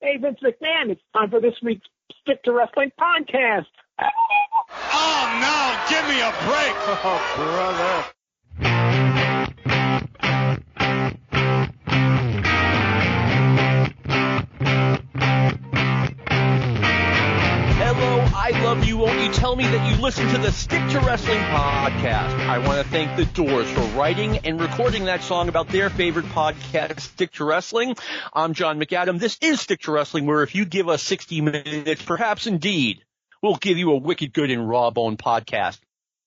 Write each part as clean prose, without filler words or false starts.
Hey, Vince McMahon, it's time for this week's Stick to Wrestling podcast. Oh, no, give me a break. Oh, brother. Hello, I love you. Won't you tell me that you listen to the Stick to Wrestling podcast? I want to thank The Doors for writing and recording that song about their favorite podcast, Stick to Wrestling. I'm John McAdam. This is Stick to Wrestling, where if you give us 60 minutes, perhaps indeed, we'll give you a wicked good and rawboned podcast.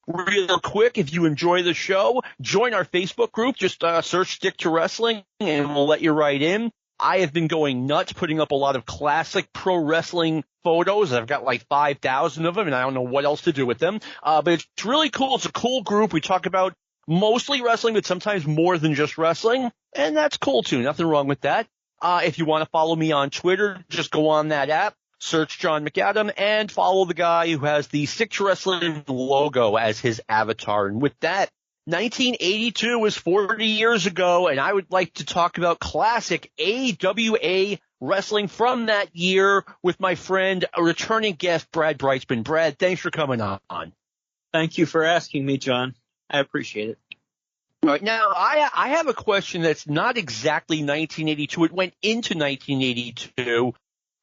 Real quick, if you enjoy the show, join our Facebook group. Just search Stick to Wrestling, and we'll let you right in. I have been going nuts putting up a lot of classic pro wrestling photos. I've got like 5,000 of them, and I don't know what else to do with them. But it's really cool. It's a cool group. We talk about mostly wrestling, but sometimes more than just wrestling. And that's cool, too. Nothing wrong with that. If you want to follow me on Twitter, just go on that app, search John McAdam, and follow the guy who has the Stick to Wrestling logo as his avatar. And with that, 1982 was 40 years ago, and I would like to talk about classic AWA wrestling from that year with my friend, a returning guest, Brad Breitzman. Brad, thanks for coming on. Thank you for asking me, John. I appreciate it. All right, now, I have a question that's not exactly 1982. It went into 1982.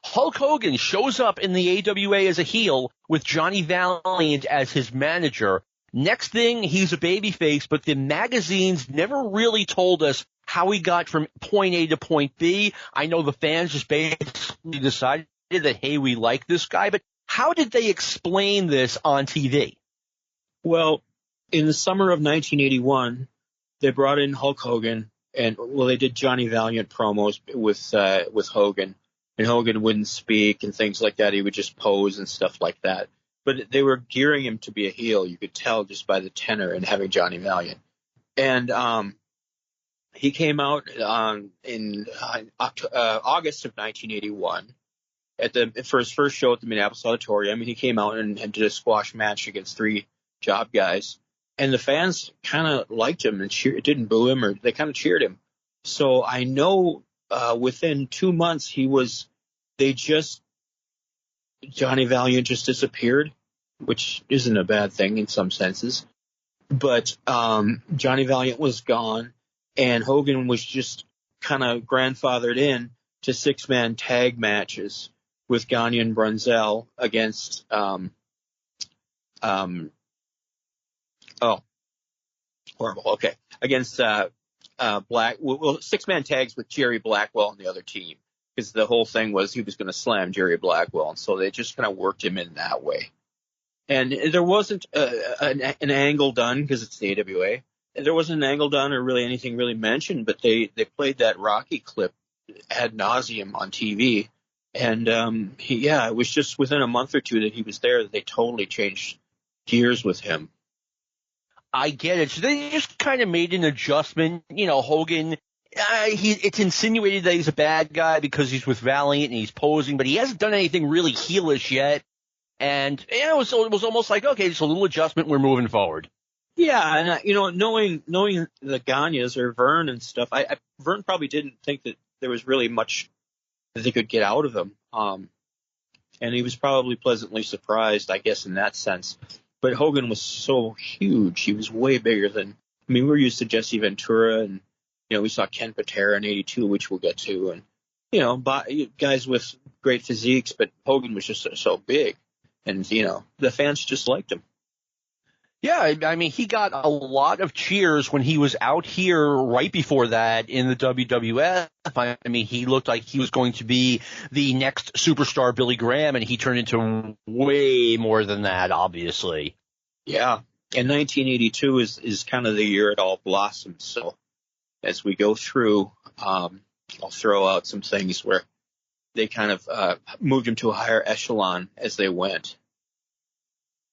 Hulk Hogan shows up in the AWA as a heel with Johnny Valiant as his manager. Next thing, he's a babyface, but the magazines never really told us how he got from point A to point B. I know the fans just basically decided that, hey, we like this guy, but how did they explain this on TV? Well, in the summer of 1981, they brought in Hulk Hogan, and, well, they did Johnny Valiant promos with Hogan, and Hogan wouldn't speak and things like that. He would just pose and stuff like that. But they were gearing him to be a heel. You could tell just by the tenor and having Johnny Valiant. And he came out in August of 1981 for his first show at the Minneapolis Auditorium. And he came out and did a squash match against three job guys. And the fans kind of liked him and didn't boo him, or they kind of cheered him. So I know within 2 months Johnny Valiant just disappeared, which isn't a bad thing in some senses. But Johnny Valiant was gone, and Hogan was just kind of grandfathered in to six-man tag matches with Gagne and Brunzell against against six-man tags with Jerry Blackwell and the other team. Because the whole thing was he was going to slam Jerry Blackwell, and so they just kind of worked him in that way. And there wasn't an angle done, because it's the AWA. There wasn't an angle done or really anything really mentioned, but they played that Rocky clip ad nauseum on TV. And it was just within a month or two that he was there that they totally changed gears with him. I get it. So they just kind of made an adjustment. You know, Hogan, it's insinuated that he's a bad guy because he's with Valiant and he's posing, but he hasn't done anything really heelish yet. And it was almost like, okay, just a little adjustment. We're moving forward. Yeah, and knowing the Gagnes or Vern and stuff, Vern probably didn't think that there was really much that they could get out of him. And he was probably pleasantly surprised, I guess, in that sense. But Hogan was so huge; he was way bigger than. I mean, we're used to Jesse Ventura and. We saw Ken Patera in '82, which we'll get to, and guys with great physiques. But Hogan was just so big, and the fans just liked him. Yeah, I mean, he got a lot of cheers when he was out here right before that in the WWF. I mean, he looked like he was going to be the next superstar Billy Graham, and he turned into way more than that, obviously. Yeah, and 1982 is kind of the year it all blossomed. So. As we go through, I'll throw out some things where they kind of moved him to a higher echelon as they went.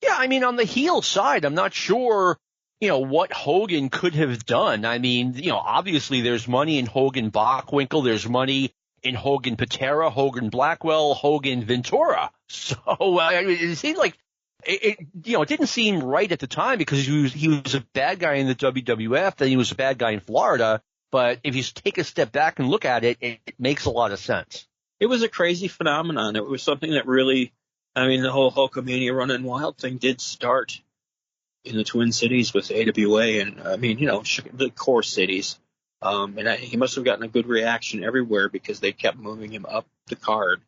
Yeah, I mean, on the heel side, I'm not sure, what Hogan could have done. I mean, obviously there's money in Hogan Bockwinkel. There's money in Hogan Patera, Hogan Blackwell, Hogan Ventura. So it seemed like it didn't seem right at the time because he was a bad guy in the WWF, then he was a bad guy in Florida. But if you take a step back and look at it, it makes a lot of sense. it was a crazy phenomenon. It was something that really, I mean, the whole Hulkamania Running Wild thing did start in the Twin Cities with AWA, and I mean, the core cities. He must have gotten a good reaction everywhere because they kept moving him up the card,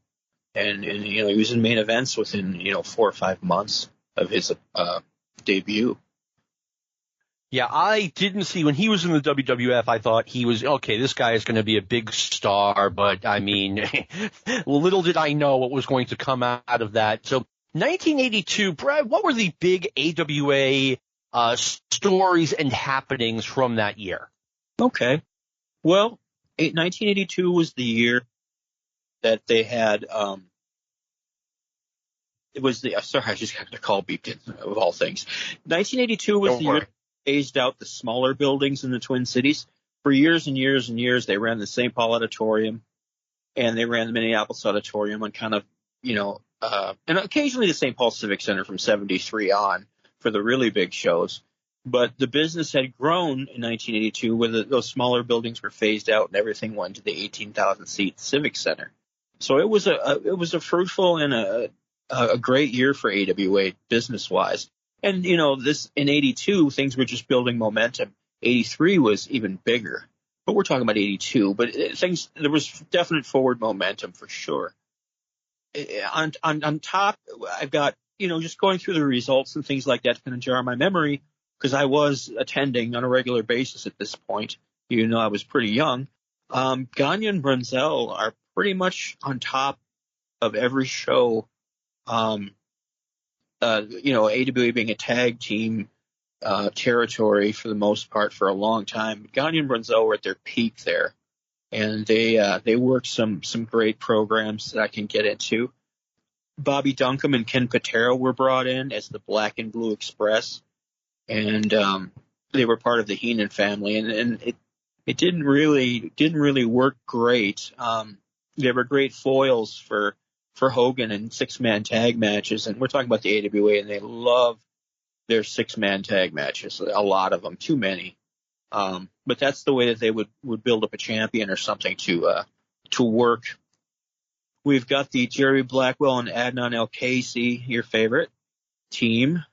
and he was in main events within 4 or 5 months of his debut. Yeah, I didn't see when he was in the WWF. I thought he was okay. This guy is going to be a big star, but I mean, little did I know what was going to come out of that. So, 1982, Brad, what were the big AWA stories and happenings from that year? Okay, well, 1982 was the year that they had. It was the sorry, I just got the call beeped in, of all things. 1982 was the year. Phased out the smaller buildings in the Twin Cities. For years and years and years, they ran the St. Paul Auditorium and they ran the Minneapolis Auditorium on kind of, and occasionally the St. Paul Civic Center from 73 on for the really big shows. But the business had grown in 1982 when those smaller buildings were phased out and everything went to the 18,000 seat Civic Center. So it was a fruitful and a great year for AWA business wise. And, this in 82, things were just building momentum. 83 was even bigger, but we're talking about 82. But there was definite forward momentum for sure. On top, I've got, just going through the results and things like that kind of jar my memory because I was attending on a regular basis at this point, even though I was pretty young. Gagne and Brunzell are pretty much on top of every show. AWA being a tag team territory for the most part for a long time. Gagne and Brunzell were at their peak there, and they worked some great programs that I can get into. Bobby Duncombe and Ken Patera were brought in as the Black and Blue Express, and they were part of the Heenan family, and it didn't really work great. They were great foils for Hogan in 6-man tag matches, and we're talking about the AWA, and they love their 6-man tag matches, a lot of them, too many. But that's the way that they would build up a champion or something to work. We've got the Jerry Blackwell and Adnan El Casey, your favorite team.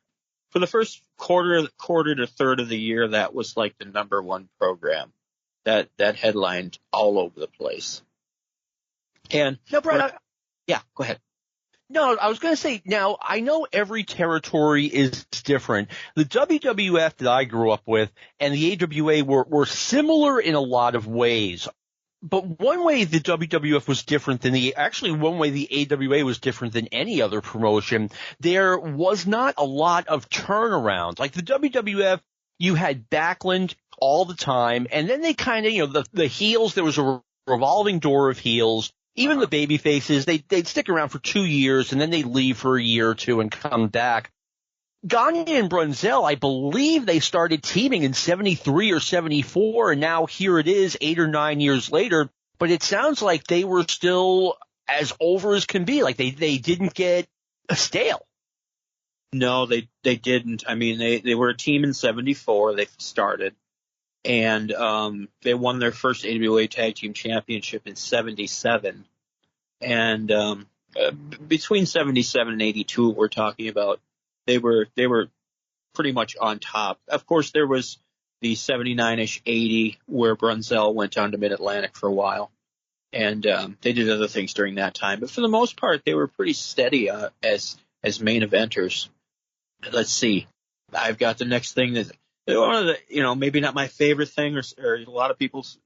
For the first quarter to third of the year, that was like the number one program that headlined all over the place. And no, Brad, yeah, go ahead. No, I was going to say, now, I know every territory is different. The WWF that I grew up with and the AWA were similar in a lot of ways. But one way the WWF was different than one way the AWA was different than any other promotion, there was not a lot of turnaround. Like the WWF, you had Backlund all the time, and then they kind of, the heels, there was a revolving door of heels. Even the baby faces, they'd stick around for 2 years and then they'd leave for a year or two and come back. Gagne and Brunzell, I believe they started teaming in 73 or 74, and now here it is 8 or 9 years later. But it sounds like they were still as over as can be. Like they didn't get stale. No, they didn't. I mean, they were a team in 74. They started. And they won their first AWA Tag Team Championship in 77. And between 77 and 82, we're talking about, they were pretty much on top. Of course, there was the 79-ish 80 where Brunzell went down to Mid-Atlantic for a while. And they did other things during that time. But for the most part, they were pretty steady as main eventers. Let's see. I've got the next thing that one of the, maybe not my favorite thing or a lot of people's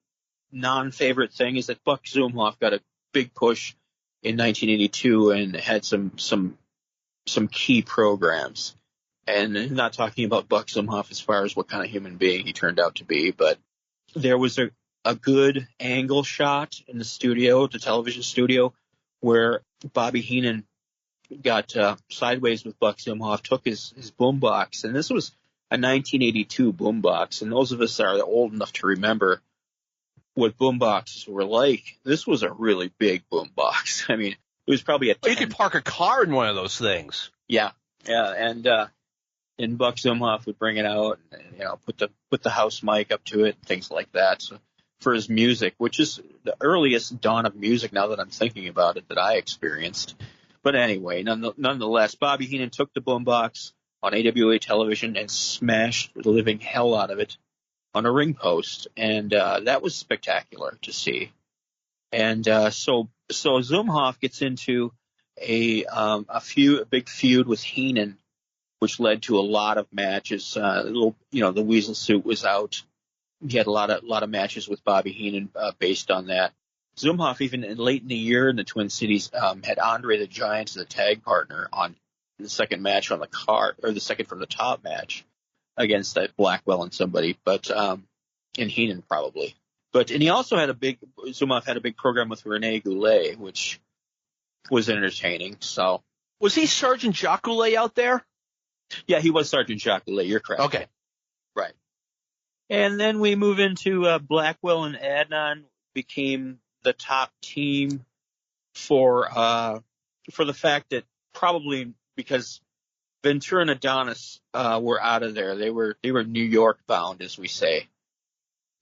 non-favorite thing is that Buck Zumhofe got a big push in 1982 and had some key programs. And I'm not talking about Buck Zumhofe as far as what kind of human being he turned out to be, but there was a good angle shot in the studio, the television studio, where Bobby Heenan got sideways with Buck Zumhofe, took his boombox, and this was a 1982 boombox, and those of us that are old enough to remember what boomboxes were like, this was a really big boombox. I mean, it was probably a 10. You could park a car in one of those things. Yeah, and Buck Zumhofe would bring it out and put the house mic up to it and things like that. So for his music, which is the earliest dawn of music now that I'm thinking about it that I experienced. But anyway, nonetheless, Bobby Heenan took the boombox on AWA television and smashed the living hell out of it on a ring post, and that was spectacular to see. And so Zumhoff gets into a big feud with Heenan, which led to a lot of matches. The Weasel suit was out. He had a lot of matches with Bobby Heenan based on that. Zumhoff, even late in the year in the Twin Cities, had Andre the Giant as a tag partner on the second match on the card, or the second from the top match against Blackwell and somebody, but and Heenan probably. And he also had Zumhoff had a big program with Rene Goulet, which was entertaining. So was he Sergeant Jacques Goulet out there? Yeah, he was Sergeant Jacques Goulet. You're correct. Okay. Right. And then we move into Blackwell and Adnan became the top team for the fact that probably because Ventura and Adonis were out of there. They were New York bound, as we say.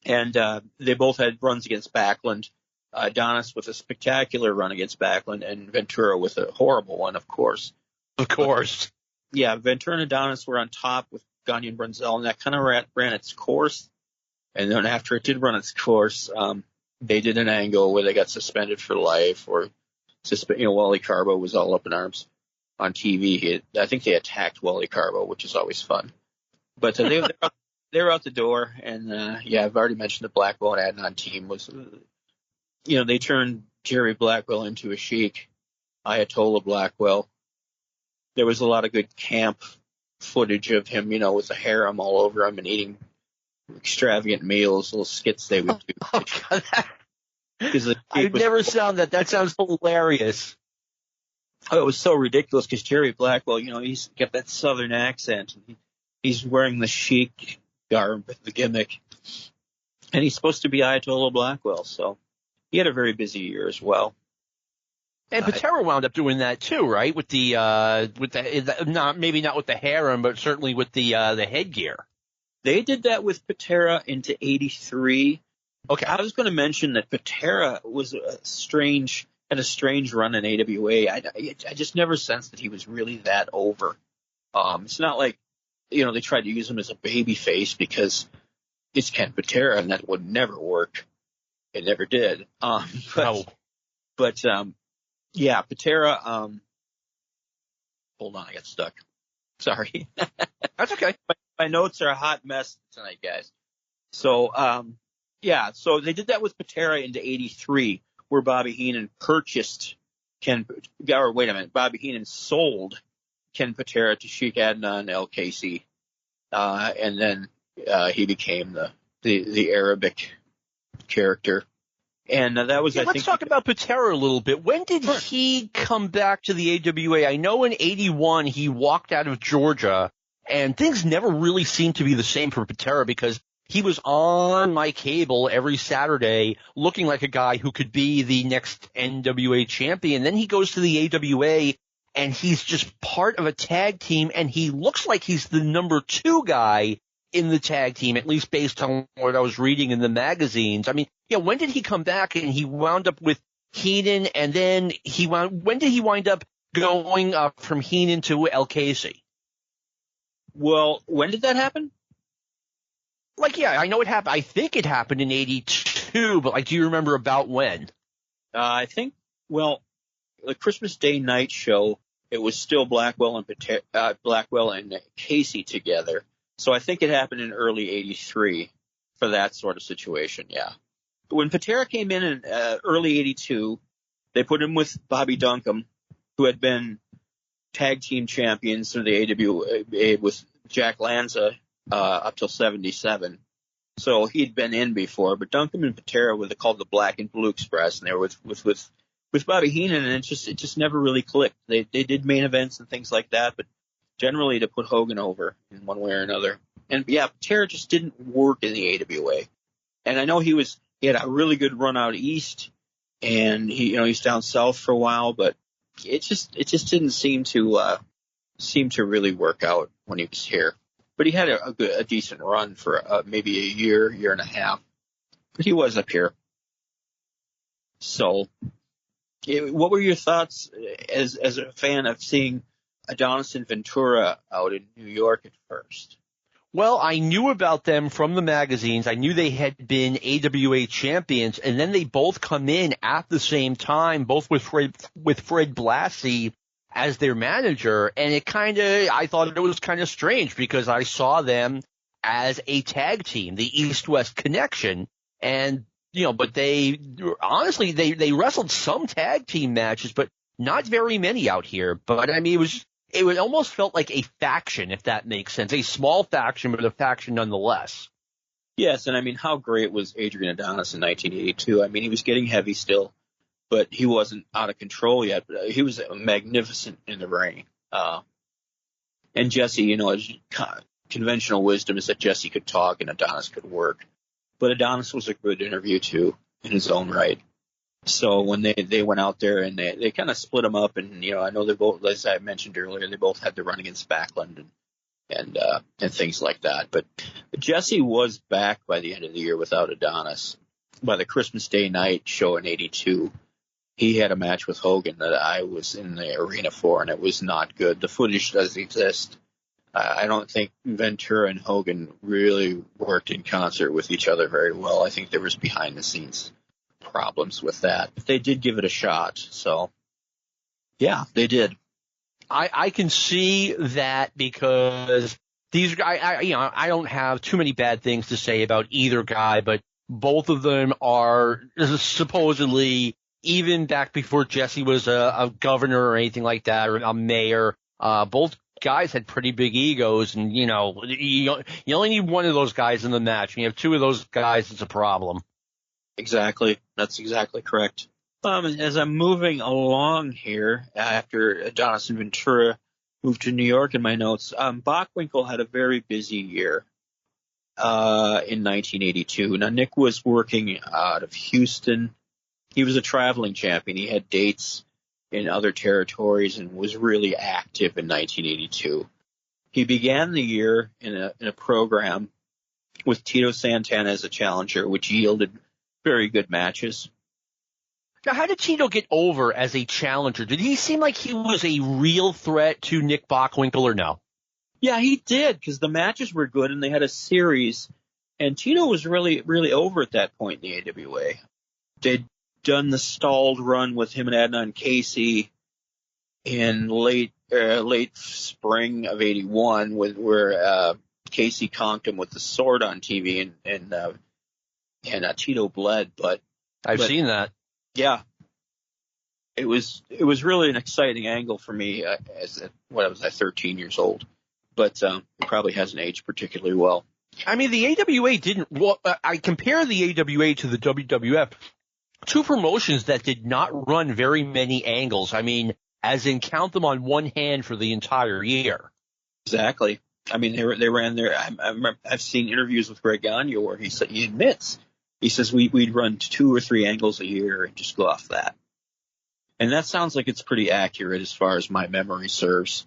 And they both had runs against Backlund. Adonis with a spectacular run against Backlund, and Ventura with a horrible one, of course. Of course. Yeah, Ventura and Adonis were on top with Gagne and Brunzell, and that kind of ran its course. And then after it did run its course, they did an angle where they got suspended for life, or Wally Carbo was all up in arms on TV. I think they attacked Wally Carbo, which is always fun. But they were out the door, and I've already mentioned the Blackwell and Adnan team was, they turned Jerry Blackwell into a sheik, Ayatollah Blackwell. There was a lot of good camp footage of him, with the harem all over him and eating extravagant meals, little skits they would do. Oh, God. I've never sound that. That sounds hilarious. Oh, it was so ridiculous because Jerry Blackwell, he's got that southern accent. He's wearing the chic garb, the gimmick, and he's supposed to be Ayatollah Blackwell. So he had a very busy year as well. And Patera wound up doing that too, right? With the maybe not with the harem, but certainly with the headgear. They did that with Patera into '83. Okay. I was going to mention that Patera was had a strange run in AWA. I just never sensed that he was really that over. It's not like, they tried to use him as a baby face because it's Ken Patera, and that would never work. It never did. Yeah, Patera, hold on, I got stuck. Sorry. That's okay. My notes are a hot mess tonight, guys. So, so they did that with Patera into '83, where Bobby Heenan Bobby Heenan sold Ken Patera to Sheik Adnan El-Casey, and then he became the Arabic character. And that was, let's talk about Patera a little bit. When did he come back to the AWA? I know in '81 he walked out of Georgia, and things never really seemed to be the same for Patera because he was on my cable every Saturday looking like a guy who could be the next NWA champion. Then he goes to the AWA, and he's just part of a tag team, and he looks like he's the number 2 guy in the tag team, at least based on what I was reading in the magazines. I mean, when did he come back? And he wound up with Heenan, and then when did he wind up going from Heenan to El-Casey? Well, when did that happen? I know it happened. I think it happened in '82, but do you remember about when? I think, the Christmas Day night show, it was still Blackwell and Casey together. So I think it happened in early '83 for that sort of situation, yeah. When Patera came in early '82, they put him with Bobby Duncombe, who had been tag team champions through the AWA with Jack Lanza up till '77. So he'd been in before, but Duncombe and Patera were called the Black and Blue Express, and they were with Bobby Heenan, and it just never really clicked. They did main events and things like that, but generally to put Hogan over in one way or another. And Patera just didn't work in the AWA. And I know he had a really good run out east, and he's down south for a while, but it just didn't seem to really work out when he was here. But he had a decent run for maybe a year and a half. but he was up here. So, what were your thoughts as a fan of seeing Adonis and Ventura out in New York at first? Well, I knew about them from the magazines. I knew they had been AWA champions, and then they both come in at the same time, both with Fred Blassie as their manager. And I thought it was kind of strange because I saw them as a tag team, the East-West connection. And, but they wrestled some tag team matches, but not very many out here. But I mean, it almost felt like a faction, if that makes sense. A small faction, but a faction nonetheless. Yes, and I mean, how great was Adrian Adonis in 1982? I mean, he was getting heavy still, but he wasn't out of control yet. He was magnificent in the ring. And Jesse, conventional wisdom is that Jesse could talk and Adonis could work. But Adonis was a good interview, too, in his own right. So when they went out there and they kind of split them up, and I know they both, as I mentioned earlier, they both had to run against Backlund and things like that. But Jesse was back by the end of the year without Adonis. By the Christmas Day night show in '82, he had a match with Hogan that I was in the arena for, and it was not good. The footage does exist. I don't think Ventura and Hogan really worked in concert with each other very well. I think there was behind the scenes problems with that, but they did give it a shot. So yeah, they did. I can see that because these guys, I don't have too many bad things to say about either guy, but both of them are supposedly, even back before Jesse was a governor or anything like that, or a mayor, both guys had pretty big egos, and you only need one of those guys in the match. When you have two of those guys, it's a problem. Exactly. That's exactly correct. As I'm moving along here, after Adonis and Ventura moved to New York in my notes, Bockwinkel had a very busy year in 1982. Now, Nick was working out of Houston. He was a traveling champion. He had dates in other territories and was really active in 1982. He began the year in a program with Tito Santana as a challenger, which yielded very good matches. Now, how did Tito get over as a challenger? Did he seem like he was a real threat to Nick Bockwinkel or no? Yeah, he did, because the matches were good and they had a series. And Tito was really, really over at that point in the AWA. They'd done the stalled run with him and Adnan Casey in late spring of '81, where Casey conked him with the sword on TV, and Tito bled. But I've seen that. Yeah, it was really an exciting angle for me when I was 13 years old. But it probably hasn't aged particularly well. I mean, the AWA didn't. Well, I compare the AWA to the WWF. Two promotions that did not run very many angles. I mean, as in count them on one hand for the entire year. Exactly. I mean, they ran there. I've seen interviews with Greg Gagne where he admits, he says we'd run 2 or 3 angles a year and just go off that. And that sounds like it's pretty accurate as far as my memory serves.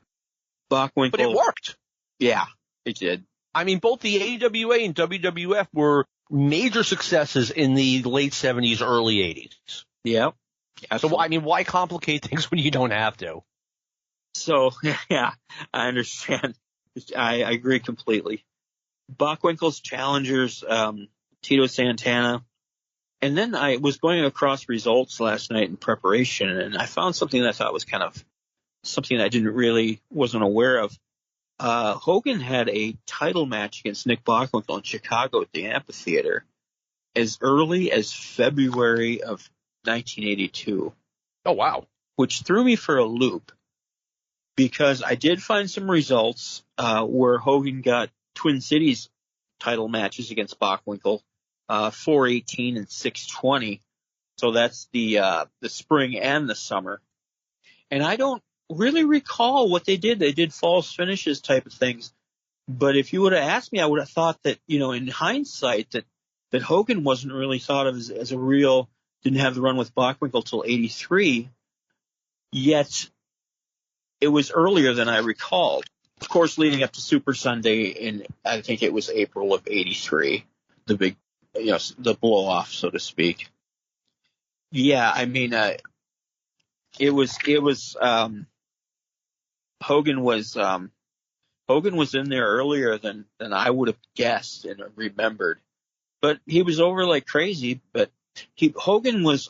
Bockwinkel. But it worked. Yeah, it did. I mean, both the AWA and WWF were major successes in the late 70s, early 80s. Yeah. So, I mean, why complicate things when you don't have to? So, yeah, I understand. I agree completely. Bockwinkel's challengers, Tito Santana. And then I was going across results last night in preparation, and I found something that I thought was kind of something I wasn't aware of. Hogan had a title match against Nick Bockwinkel in Chicago at the amphitheater as early as February of 1982. Oh, wow. Which threw me for a loop because I did find some results where Hogan got Twin Cities title matches against Bockwinkel, 418 and 620. So that's the spring and the summer. And I don't really recall what they did. They did false finishes type of things. But if you would have asked me, I would have thought that, in hindsight, that Hogan wasn't really thought of as a real, didn't have the run with Bockwinkel till 83. Yet it was earlier than I recalled. Of course, leading up to Super Sunday in, I think it was April of 83, the big the blow off, so to speak. Yeah, I mean, it was Hogan was in there earlier than I would have guessed and remembered, but he was over like crazy. But Hogan was,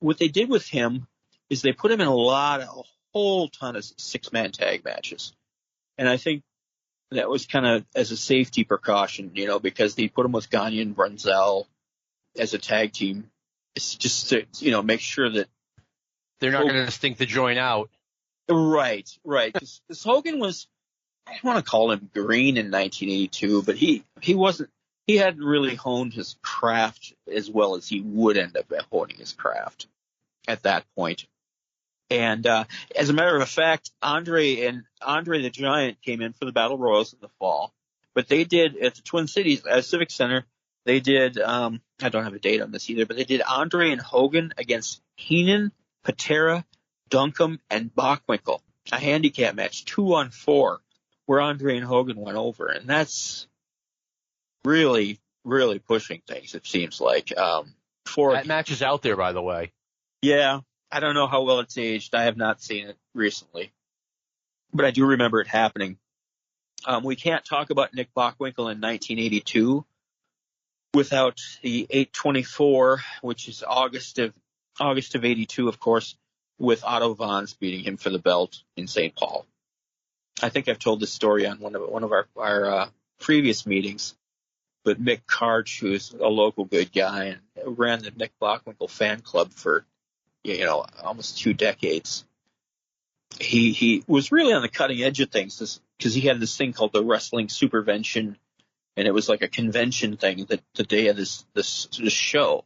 what they did with him is they put him in a whole ton of 6-man tag matches, and I think that was kind of as a safety precaution, because they put him with Gagne and Brunzell as a tag team. It's just to, make sure that they're not going to stink the joint out. Right. Because Hogan was, I don't want to call him green in 1982, but he hadn't really honed his craft as well as he would end up honing his craft at that point. And as a matter of fact, Andre the Giant came in for the Battle Royals in the fall, but they did at the Twin Cities Civic Center. They did, I don't have a date on this either, but they did Andre and Hogan against Heenan, Patera, Duncombe, and Bockwinkel, a handicap match, 2-on-4, where Andre and Hogan went over. And that's really, really pushing things, it seems like. That match is out there, by the way. Yeah, I don't know how well it's aged. I have not seen it recently, but I do remember it happening. We can't talk about Nick Bockwinkel in 1982 without the 824, which is August of 82, of course, with Otto Vons beating him for the belt in St. Paul. I think I've told this story on one of our previous meetings, but Mick Karch, who's a local good guy and ran the Nick Bockwinkel fan club for almost 2 decades. He was really on the cutting edge of things because he had this thing called the Wrestling Supervention, and it was like a convention thing that the day of this show.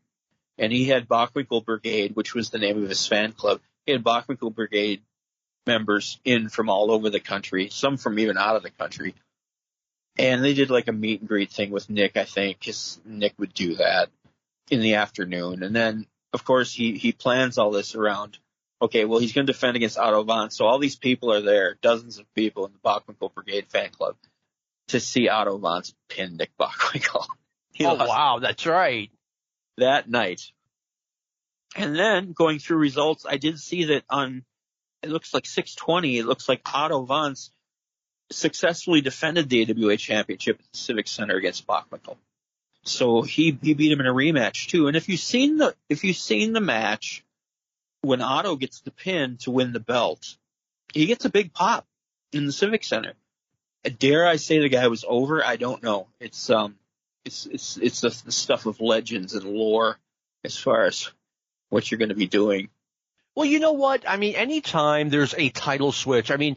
And he had Bockwinkel Brigade, which was the name of his fan club. He had Bockwinkel Brigade members in from all over the country, some from even out of the country. And they did like a meet and greet thing with Nick, I think, because Nick would do that in the afternoon. And then, of course, he plans all this around, okay, well, he's going to defend against Otto Vons. So all these people are there, dozens of people in the Bockwinkel Brigade fan club, to see Otto Vons pin Nick Bockwinkel. Wow, that's right. That night. And then going through results, I did see that it looks like 620, it looks like Otto Vons successfully defended the AWA championship at the Civic Center against Bockwinkel. So he beat him in a rematch too. And if you've seen the match when Otto gets the pin to win the belt, he gets a big pop in the Civic Center. Dare I say the guy was over? I don't know. It's the stuff of legends and lore as far as what you're going to be doing. Well, you know what? I mean, anytime there's a title switch, I mean,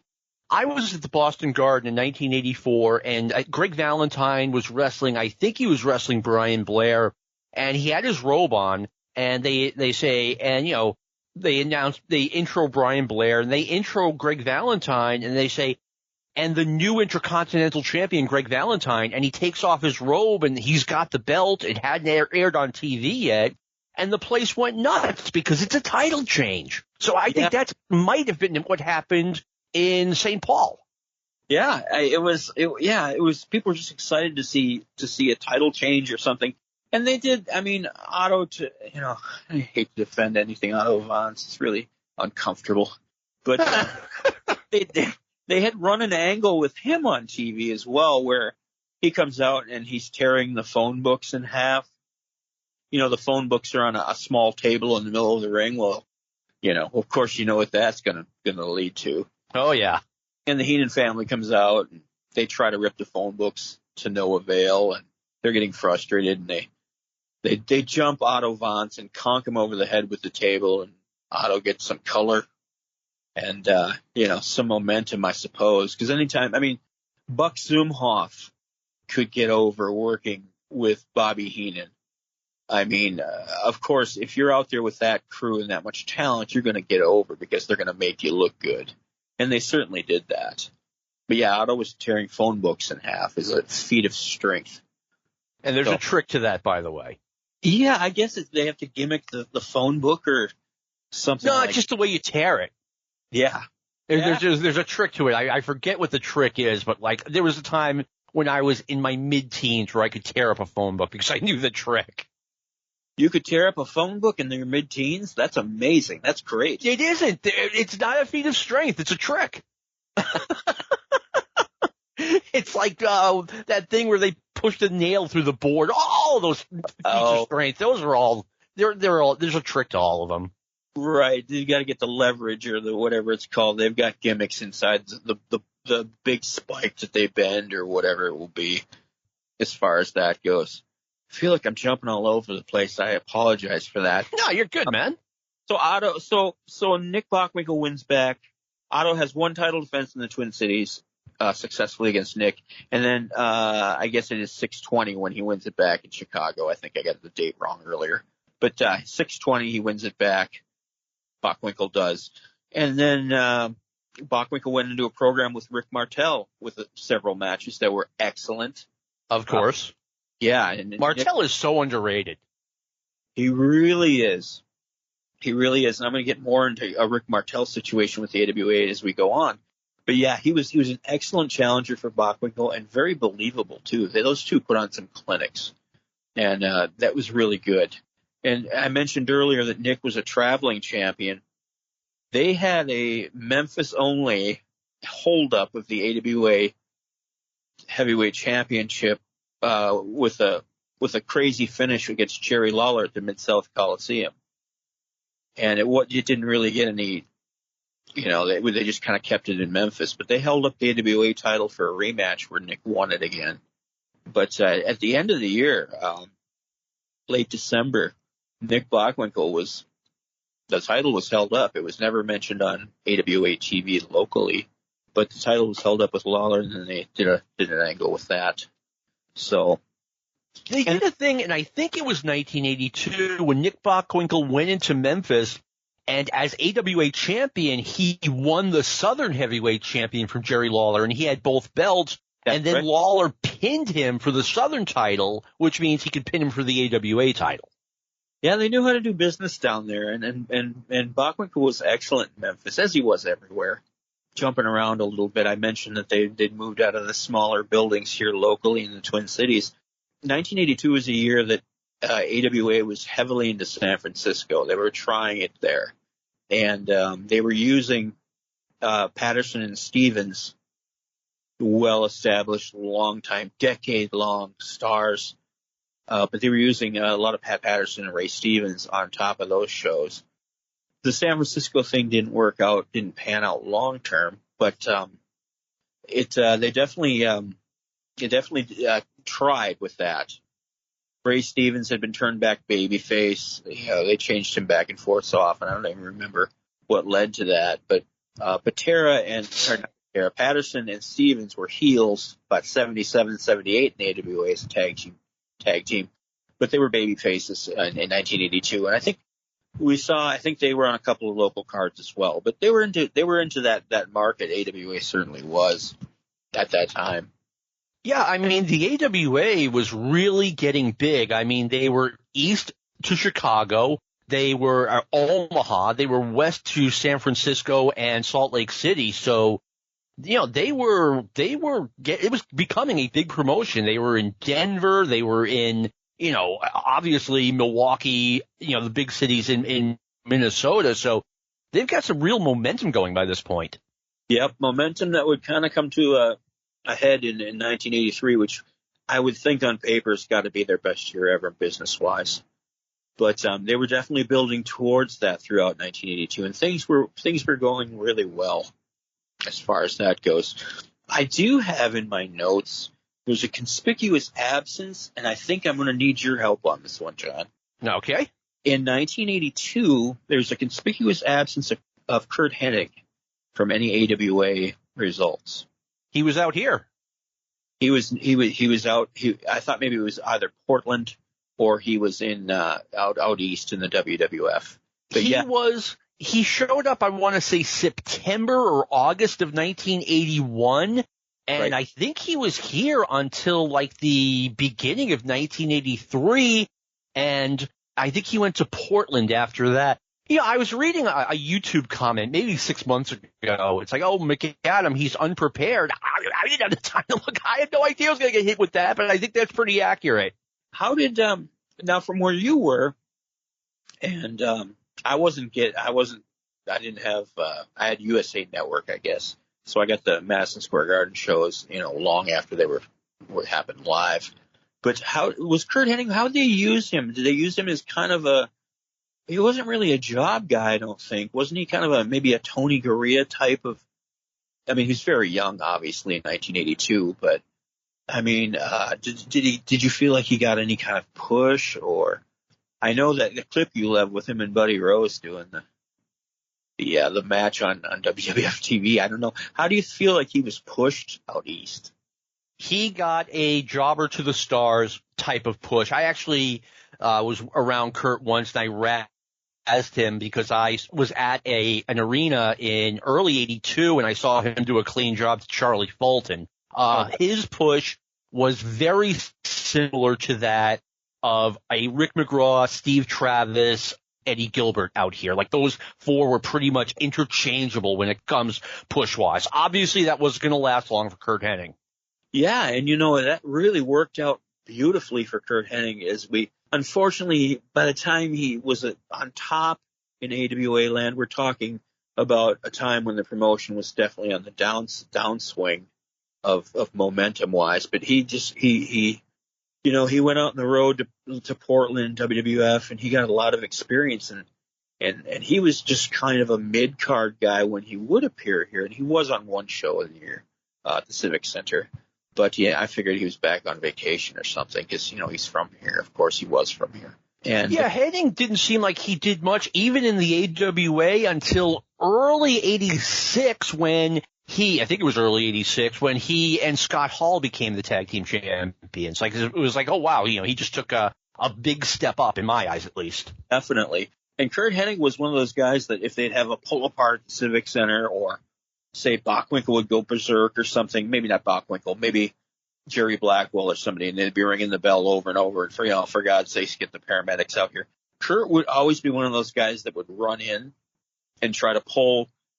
I was at the Boston Garden in 1984, and Greg Valentine was wrestling. I think he was wrestling Brian Blair, and he had his robe on, and they say, and they intro Brian Blair, and they intro Greg Valentine, and they say, and the new Intercontinental Champion, Greg Valentine, and he takes off his robe, and he's got the belt. It hadn't aired on TV yet, and the place went nuts because it's a title change. So I think that might have been what happened in St. Paul. Yeah, it was people were just excited to see a title change or something. And they did. I mean, Otto, I hate to defend anything Otto Vons. It's really uncomfortable. But they had run an angle with him on TV as well, where he comes out and he's tearing the phone books in half. The phone books are on a small table in the middle of the ring. Well, of course, what that's gonna lead to. Oh yeah. And the Heenan family comes out and they try to rip the phone books to no avail, and they're getting frustrated, and they jump Otto Vons and conk him over the head with the table, and Otto gets some color and some momentum, I suppose, because Buck Zumhoff could get over working with Bobby Heenan. Of course, if you're out there with that crew and that much talent, you're going to get over because they're going to make you look good. And they certainly did that. But yeah, Otto was tearing phone books in half is a feat of strength. And there's a trick to that, by the way. Yeah, I guess they have to gimmick the phone book or something. No, it's just the way you tear it. Yeah. There's a trick to it. I forget what the trick is, but there was a time when I was in my mid-teens where I could tear up a phone book because I knew the trick. You could tear up a phone book in your mid-teens? That's amazing. That's great. It isn't. It's not a feat of strength. It's a trick. It's like that thing where they pushed a nail through the board. All of those feats of strength. Those are all. They're all. There's a trick to all of them. Right. You got to get the leverage or the whatever it's called. They've got gimmicks inside the big spike that they bend or whatever it will be. As far as that goes, I feel like I'm jumping all over the place. I apologize for that. No, you're good, man. So Otto. So Nick Bockwinkel wins back. Otto has one title defense in the Twin Cities. Successfully against Nick. And then, I guess it is 620 when he wins it back in Chicago. I think I got the date wrong earlier, but, 620, he wins it back. Bockwinkel does. And then, Bockwinkel went into a program with Rick Martel with several matches that were excellent. Of course. Yeah. And Martel is so underrated. He really is. He really is. And I'm going to get more into a Rick Martel situation with the AWA as we go on. But yeah, he was an excellent challenger for Bockwinkel and very believable too. Those two put on some clinics, and that was really good. And I mentioned earlier that Nick was a traveling champion. They had a Memphis only holdup of the AWA heavyweight championship with a crazy finish against Jerry Lawler at the Mid-South Coliseum, and it didn't really get any. You know, they just kind of kept it in Memphis, but they held up the AWA title for a rematch where Nick won it again. But at the end of the year, late December, Nick Bockwinkel the title was held up. It was never mentioned on AWA TV locally, but the title was held up with Lawler, and then they did an angle with that. So they did a thing, and I think it was 1982 when Nick Bockwinkel went into Memphis. And as AWA champion, he won the Southern Heavyweight champion from Jerry Lawler, and he had both belts. That's and then right. Lawler pinned him for the Southern title, which means he could pin him for the AWA title. Yeah, they knew how to do business down there, and Bockwinkel was excellent in Memphis, as he was everywhere. Jumping around a little bit, I mentioned that they'd moved out of the smaller buildings here locally in the Twin Cities. 1982 was a year that AWA was heavily into San Francisco. They were trying it there. And they were using Patterson and Stevens, well-established, long-time, decade-long stars. But they were using a lot of Pat Patterson and Ray Stevens on top of those shows. The San Francisco thing didn't work out, didn't pan out long-term, but they definitely tried with that. Ray Stevens had been turned back babyface. They changed him back and forth so often. I don't even remember what led to that. But Patterson and Stevens were heels about 77, 78 in the AWA as a tag team. But they were babyfaces in 1982. And I think they were on a couple of local cards as well. But they were into that market. AWA certainly was at that time. Yeah, I mean, the AWA was really getting big. I mean, they were east to Chicago. They were Omaha. They were west to San Francisco and Salt Lake City. So, you know, it was becoming a big promotion. They were in Denver. They were in, you know, obviously Milwaukee, you know, the big cities in Minnesota. So they've got some real momentum going by this point. Yep, momentum that would kind of come to ahead in 1983, which I would think on paper has got to be their best year ever business-wise. But they were definitely building towards that throughout 1982, and things were going really well as far as that goes. I do have in my notes, there's a conspicuous absence, and I think I'm going to need your help on this one, John. Okay. In 1982, there's a conspicuous absence of Curt Hennig from any AWA results. He was out here. He was out. I thought maybe it was either Portland or he was in out east in the WWF. But he showed up, I want to say September or August of 1981, and right. I think he was here until like the beginning of 1983, and I think he went to Portland after that. Yeah, I was reading a YouTube comment maybe 6 months ago. It's like, oh, McAdam, he's unprepared. I didn't have the time to look. I had no idea I was going to get hit with that, but I think that's pretty accurate. How did now from where you were, and I had USA Network, I guess, so I got the Madison Square Garden shows, long after they were happened live. But how was Curt Hennig? How did they use him? Did they use him as kind of he wasn't really a job guy, I don't think. Wasn't he kind of maybe a Tony Gurria type of? I mean, he's very young, obviously, in 1982. But I mean, did you feel like he got any kind of push? Or I know that the clip you left with him and Buddy Rose doing the match on WWF TV. I don't know. How do you feel like he was pushed out east? He got a jobber to the stars type of push. I actually was around Curt once, and I razzed him because I was at an arena in early '82, and I saw him do a clean job to Charlie Fulton. His push was very similar to that of a Rick McGraw, Steve Travis, Eddie Gilbert out here. Like, those four were pretty much interchangeable when it comes push-wise. Obviously, that wasn't going to last long for Curt Hennig. Yeah, and that really worked out beautifully for Curt Hennig. Unfortunately, by the time he was on top in AWA land, we're talking about a time when the promotion was definitely on the downswing of momentum-wise. But he went out on the road to Portland, WWF, and he got a lot of experience. And he was just kind of a mid-card guy when he would appear here. And he was on one show of the year at the Civic Center. But, yeah, I figured he was back on vacation or something because, he's from here. Of course, he was from here. And yeah, Hennig didn't seem like he did much even in the AWA until early '86 when I think it was early '86 when he and Scott Hall became the tag team champions. Like, it was like, oh, wow, he just took a big step up in my eyes, at least. Definitely. And Curt Hennig was one of those guys that if they'd have a pull apart at the Civic Center, or say Bockwinkel would go berserk or something, maybe not Bockwinkel, maybe Jerry Blackwell or somebody, and they'd be ringing the bell over and over, and for God's sakes, get the paramedics out here. Curt would always be one of those guys that would run in and try to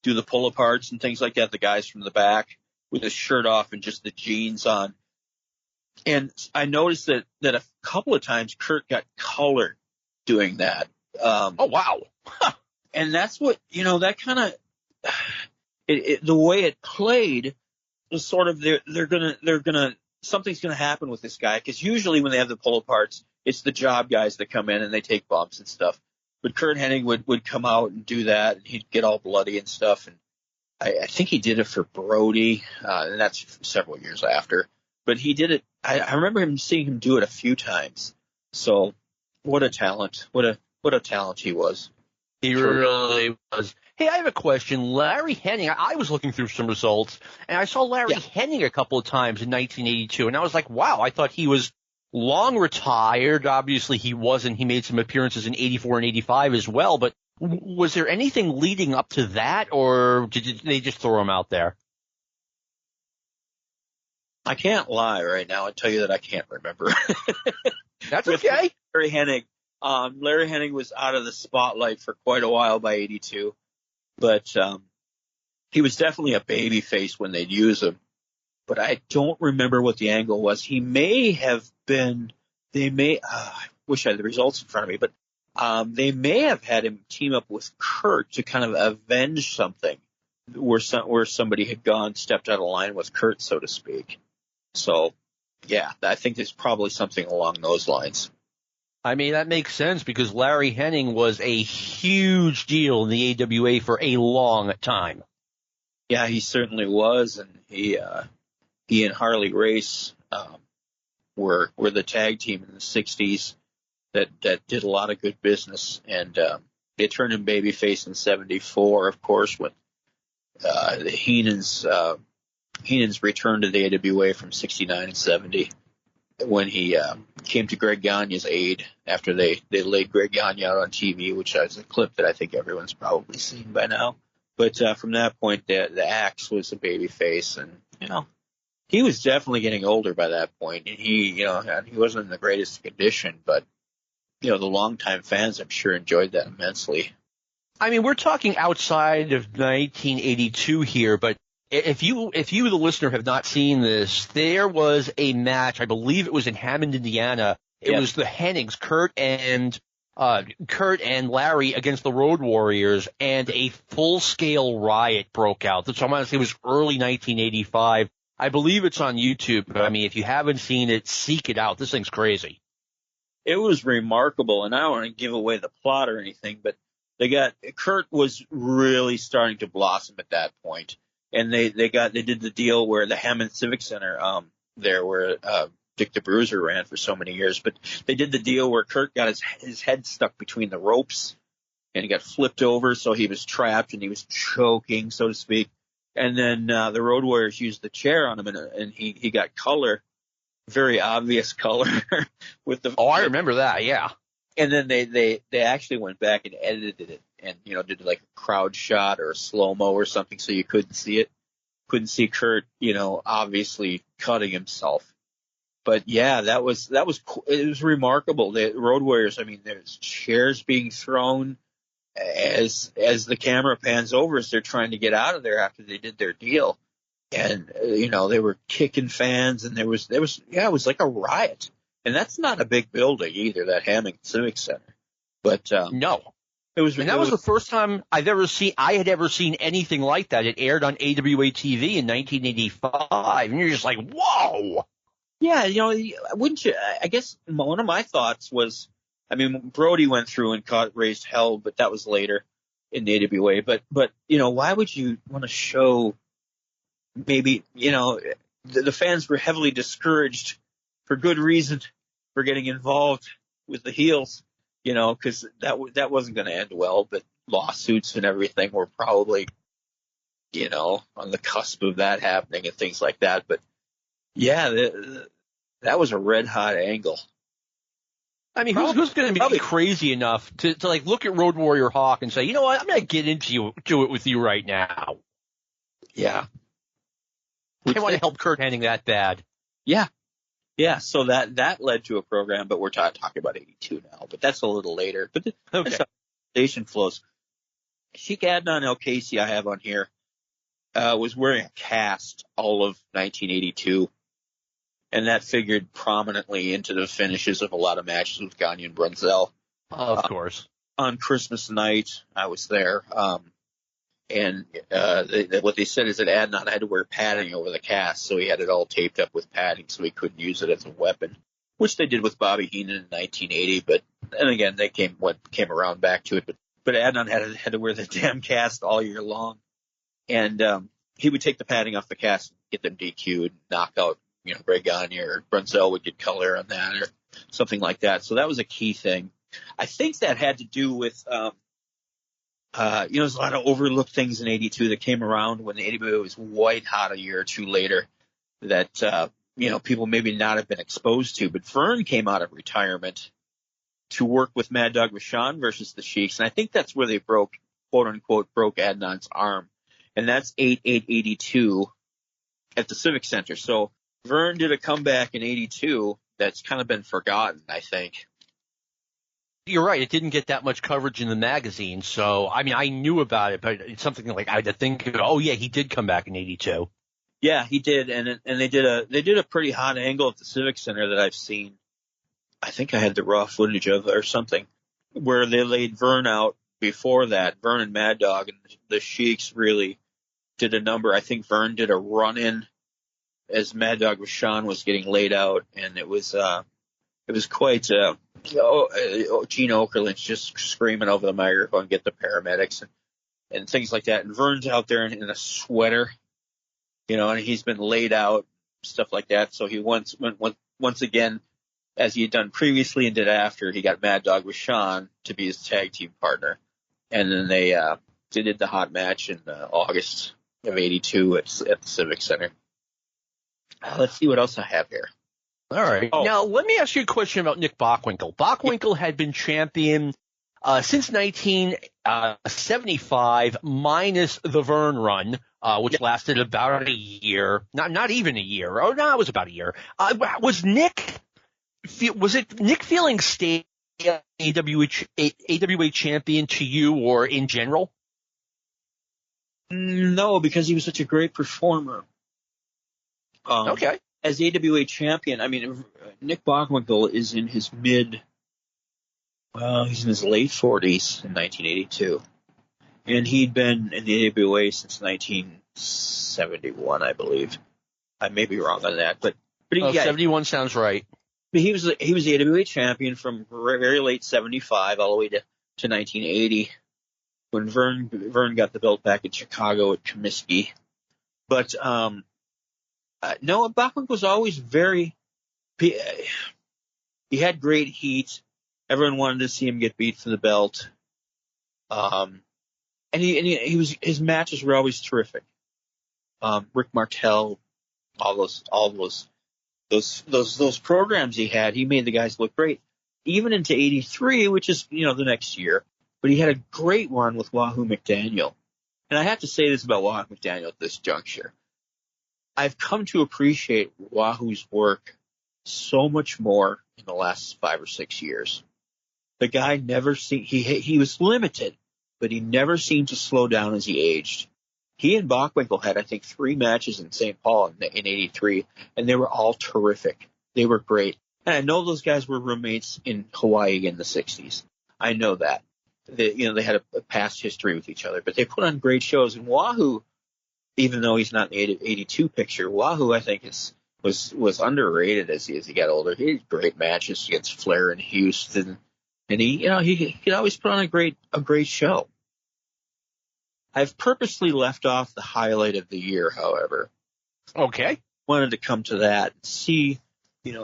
do the pull aparts and things like that, the guys from the back with his shirt off and just the jeans on. And I noticed that a couple of times Curt got colored doing that. Oh, wow. And that's what, that kind of, the way it played was sort of, something's going to happen with this guy, because usually when they have the pull aparts, it's the job guys that come in and they take bumps and stuff. But Curt Hennig would come out and do that, and he'd get all bloody and stuff. And I think he did it for Brody, and that's several years after. But he did it. I remember seeing him do it a few times. So what a talent! What a talent he was. He really was. Hey, I have a question. Larry Hennig, I was looking through some results, and I saw Larry Hennig a couple of times in 1982, and I was like, wow, I thought he was long retired. Obviously, he wasn't. He made some appearances in 84 and 85 as well, but was there anything leading up to that, or did they just throw him out there? I can't lie right now and tell you that I can't remember. That's okay. Larry Hennig was out of the spotlight for quite a while by 82. But he was definitely a babyface when they'd use him. But I don't remember what the angle was. He may have been – I wish I had the results in front of me, but they may have had him team up with Curt to kind of avenge something where somebody had stepped out of line with Curt, so to speak. So, yeah, I think there's probably something along those lines. I mean, that makes sense because Larry Hennig was a huge deal in the AWA for a long time. Yeah, he certainly was, and he and Harley Race were the tag team in the 60s that did a lot of good business, and they turned him babyface in 74, of course, when the Heenan's return to the AWA from 69 and 70. When he came to Greg Gagne's aid after they laid Greg Gagne out on TV, which is a clip that I think everyone's probably seen by now. But from that point, the Axe was a babyface, and he was definitely getting older by that point. And he wasn't in the greatest condition, but the longtime fans, I'm sure, enjoyed that immensely. I mean, we're talking outside of 1982 here, but if you, the listener, have not seen this, there was a match, I believe it was in Hammond, Indiana. It was the Hennigs, Curt and Larry against the Road Warriors, and a full-scale riot broke out. So I'm going to say it was early 1985. I believe it's on YouTube, but I mean, if you haven't seen it, seek it out. This thing's crazy. It was remarkable, and I don't want to give away the plot or anything, but Curt was really starting to blossom at that point. And they did the deal where the Hammond Civic Center, where Dick the Bruiser ran for so many years, but they did the deal where Curt got his head stuck between the ropes and he got flipped over. So he was trapped and he was choking, so to speak. And then, the Road Warriors used the chair on him and he got color, very obvious color with the. Oh, I remember that. Yeah. And then they actually went back and edited it and, did like a crowd shot or a slow-mo or something so you couldn't see it. Couldn't see Curt, obviously cutting himself. But yeah, it was remarkable. The Road Warriors, I mean, there's chairs being thrown as the camera pans over as they're trying to get out of there after they did their deal. And, they were kicking fans and it was like a riot. And that's not a big building either, that Hammond Civic Center. But no, it was. And that was the first time I had ever seen anything like that. It aired on AWA TV in 1985, and you're just like, whoa. Yeah, wouldn't you? I guess one of my thoughts was, I mean, Brody went through and raised hell, but that was later in the AWA. But why would you want to show? Maybe the fans were heavily discouraged for good reason for getting involved with the heels, because that wasn't going to end well, but lawsuits and everything were probably, on the cusp of that happening and things like that. But yeah, that was a red hot angle. I mean, who's going to be crazy enough to like look at Road Warrior Hawk and say, you know what, I'm going to get into it with you right now. Yeah. I want to help Curt Hennig that bad. Yeah. Yeah, so that led to a program, but we're talking about 82 now, but that's a little later. But that's how the station flows. Sheik Adnan El Casey I have on here was wearing a cast all of 1982, and that figured prominently into the finishes of a lot of matches with Gagne and Brunzell. Of course. On Christmas night, I was there, and what they said is that Adnan had to wear padding over the cast, so he had it all taped up with padding so he couldn't use it as a weapon, which they did with Bobby Heenan in 1980. And again, they came around back to it. But Adnan had to wear the damn cast all year long, and he would take the padding off the cast and get them DQ'd, knock out Greg Gagne, or Brunzell would get color on that or something like that. So that was a key thing. I think that had to do with there's a lot of overlooked things in 82 that came around when the AWA was white hot a year or two later that, people maybe not have been exposed to. But Vern came out of retirement to work with Mad Dog Vachon versus the Sheiks. And I think that's where they quote unquote, broke Adnan's arm. And that's 8/8/82 at the Civic Center. So Vern did a comeback in 82 that's kind of been forgotten, I think. You're right. It didn't get that much coverage in the magazine. So, I mean, I knew about it, but it's something like I had to think, oh yeah, he did come back in 82. Yeah, he did. And they did a pretty hot angle at the Civic Center that I've seen. I think I had the raw footage of it or something where they laid Vern out before that. Vern and Mad Dog and the Sheiks really did a number. I think Vern did a run in as Mad Dog Vachon was getting laid out. And it was quite, Gene Okerlund's just screaming over the microphone, get the paramedics and things like that. And Vern's out there in a sweater, and he's been laid out, stuff like that. So he once again, as he had done previously and did after, he got Mad Dog Vachon to be his tag team partner. And then they did the hot match in August of 82 at the Civic Center. Let's see what else I have here. All right. Oh. Now, let me ask you a question about Nick Bockwinkel. Bockwinkel had been champion since 1975, minus the Vern run, which lasted about a year. Not even a year. Oh, no, it was about a year. Was it Nick feeling stable AWA champion to you or in general? No, because he was such a great performer. Okay. As AWA champion, I mean, Nick Bockwinkel is in his he's in his late 40s in 1982. And he'd been in the AWA since 1971, I believe. I may be wrong on that, but yeah, 71 sounds right. He was the AWA champion from very late 75 all the way to 1980 when Vern got the belt back in Chicago at Comiskey. But no, Bockwinkel was always he had great heat. Everyone wanted to see him get beat for the belt. And his matches were always terrific. Rick Martel, all those programs he had, he made the guys look great. Even into 83, which is, the next year. But he had a great one with Wahoo McDaniel. And I have to say this about Wahoo McDaniel at this juncture. I've come to appreciate Wahoo's work so much more in the last 5 or 6 years. The guy he was limited, but he never seemed to slow down as he aged. He and Bockwinkel had, I think, 3 matches in St. Paul in 83, and they were all terrific. They were great. And I know those guys were roommates in Hawaii in the 60s. I know that. They had a past history with each other, but they put on great shows. And Wahoo, even though he's not in the 82 picture, Wahoo, I think, was underrated as he got older. He had great matches against Flair and Houston, and he could always put on a great show. I've purposely left off the highlight of the year, however. Okay. Wanted to come to that and see,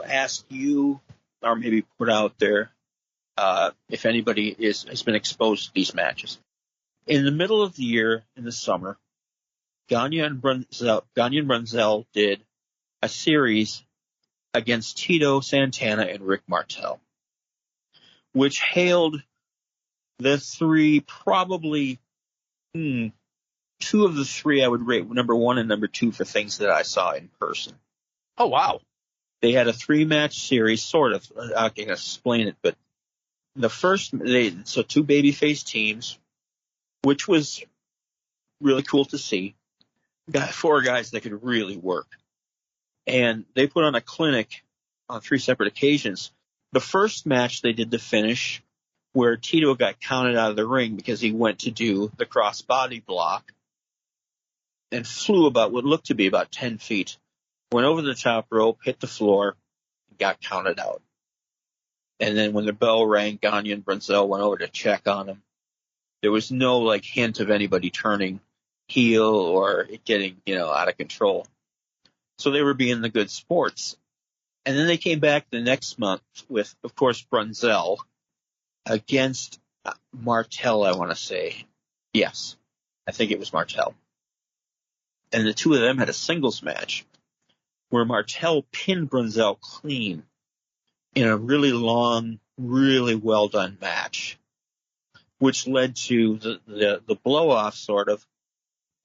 ask you, or maybe put out there, if anybody has been exposed to these matches. In the middle of the year, in the summer, Gagne and Brunzell did a series against Tito Santana and Rick Martel, which hailed the 3 probably 2 of the 3 I would rate number 1 and number 2 for things that I saw in person. Oh, wow. They had a 3-match series, sort of. I can explain it, but the first, 2 babyface teams, which was really cool to see. Got 4 guys that could really work. And they put on a clinic on 3 separate occasions. The first match they did the finish where Tito got counted out of the ring because he went to do the cross-body block and flew about what looked to be about 10 feet, went over the top rope, hit the floor, and got counted out. And then when the bell rang, Gagne and Brunzell went over to check on him. There was no, hint of anybody turning heel or it getting, out of control. So they were being the good sports. And then they came back the next month with, of course, Brunzell against Martel, I want to say. Yes, I think it was Martel. And the 2 of them had a singles match where Martel pinned Brunzell clean in a really long, really well done match, which led to the blow-off sort of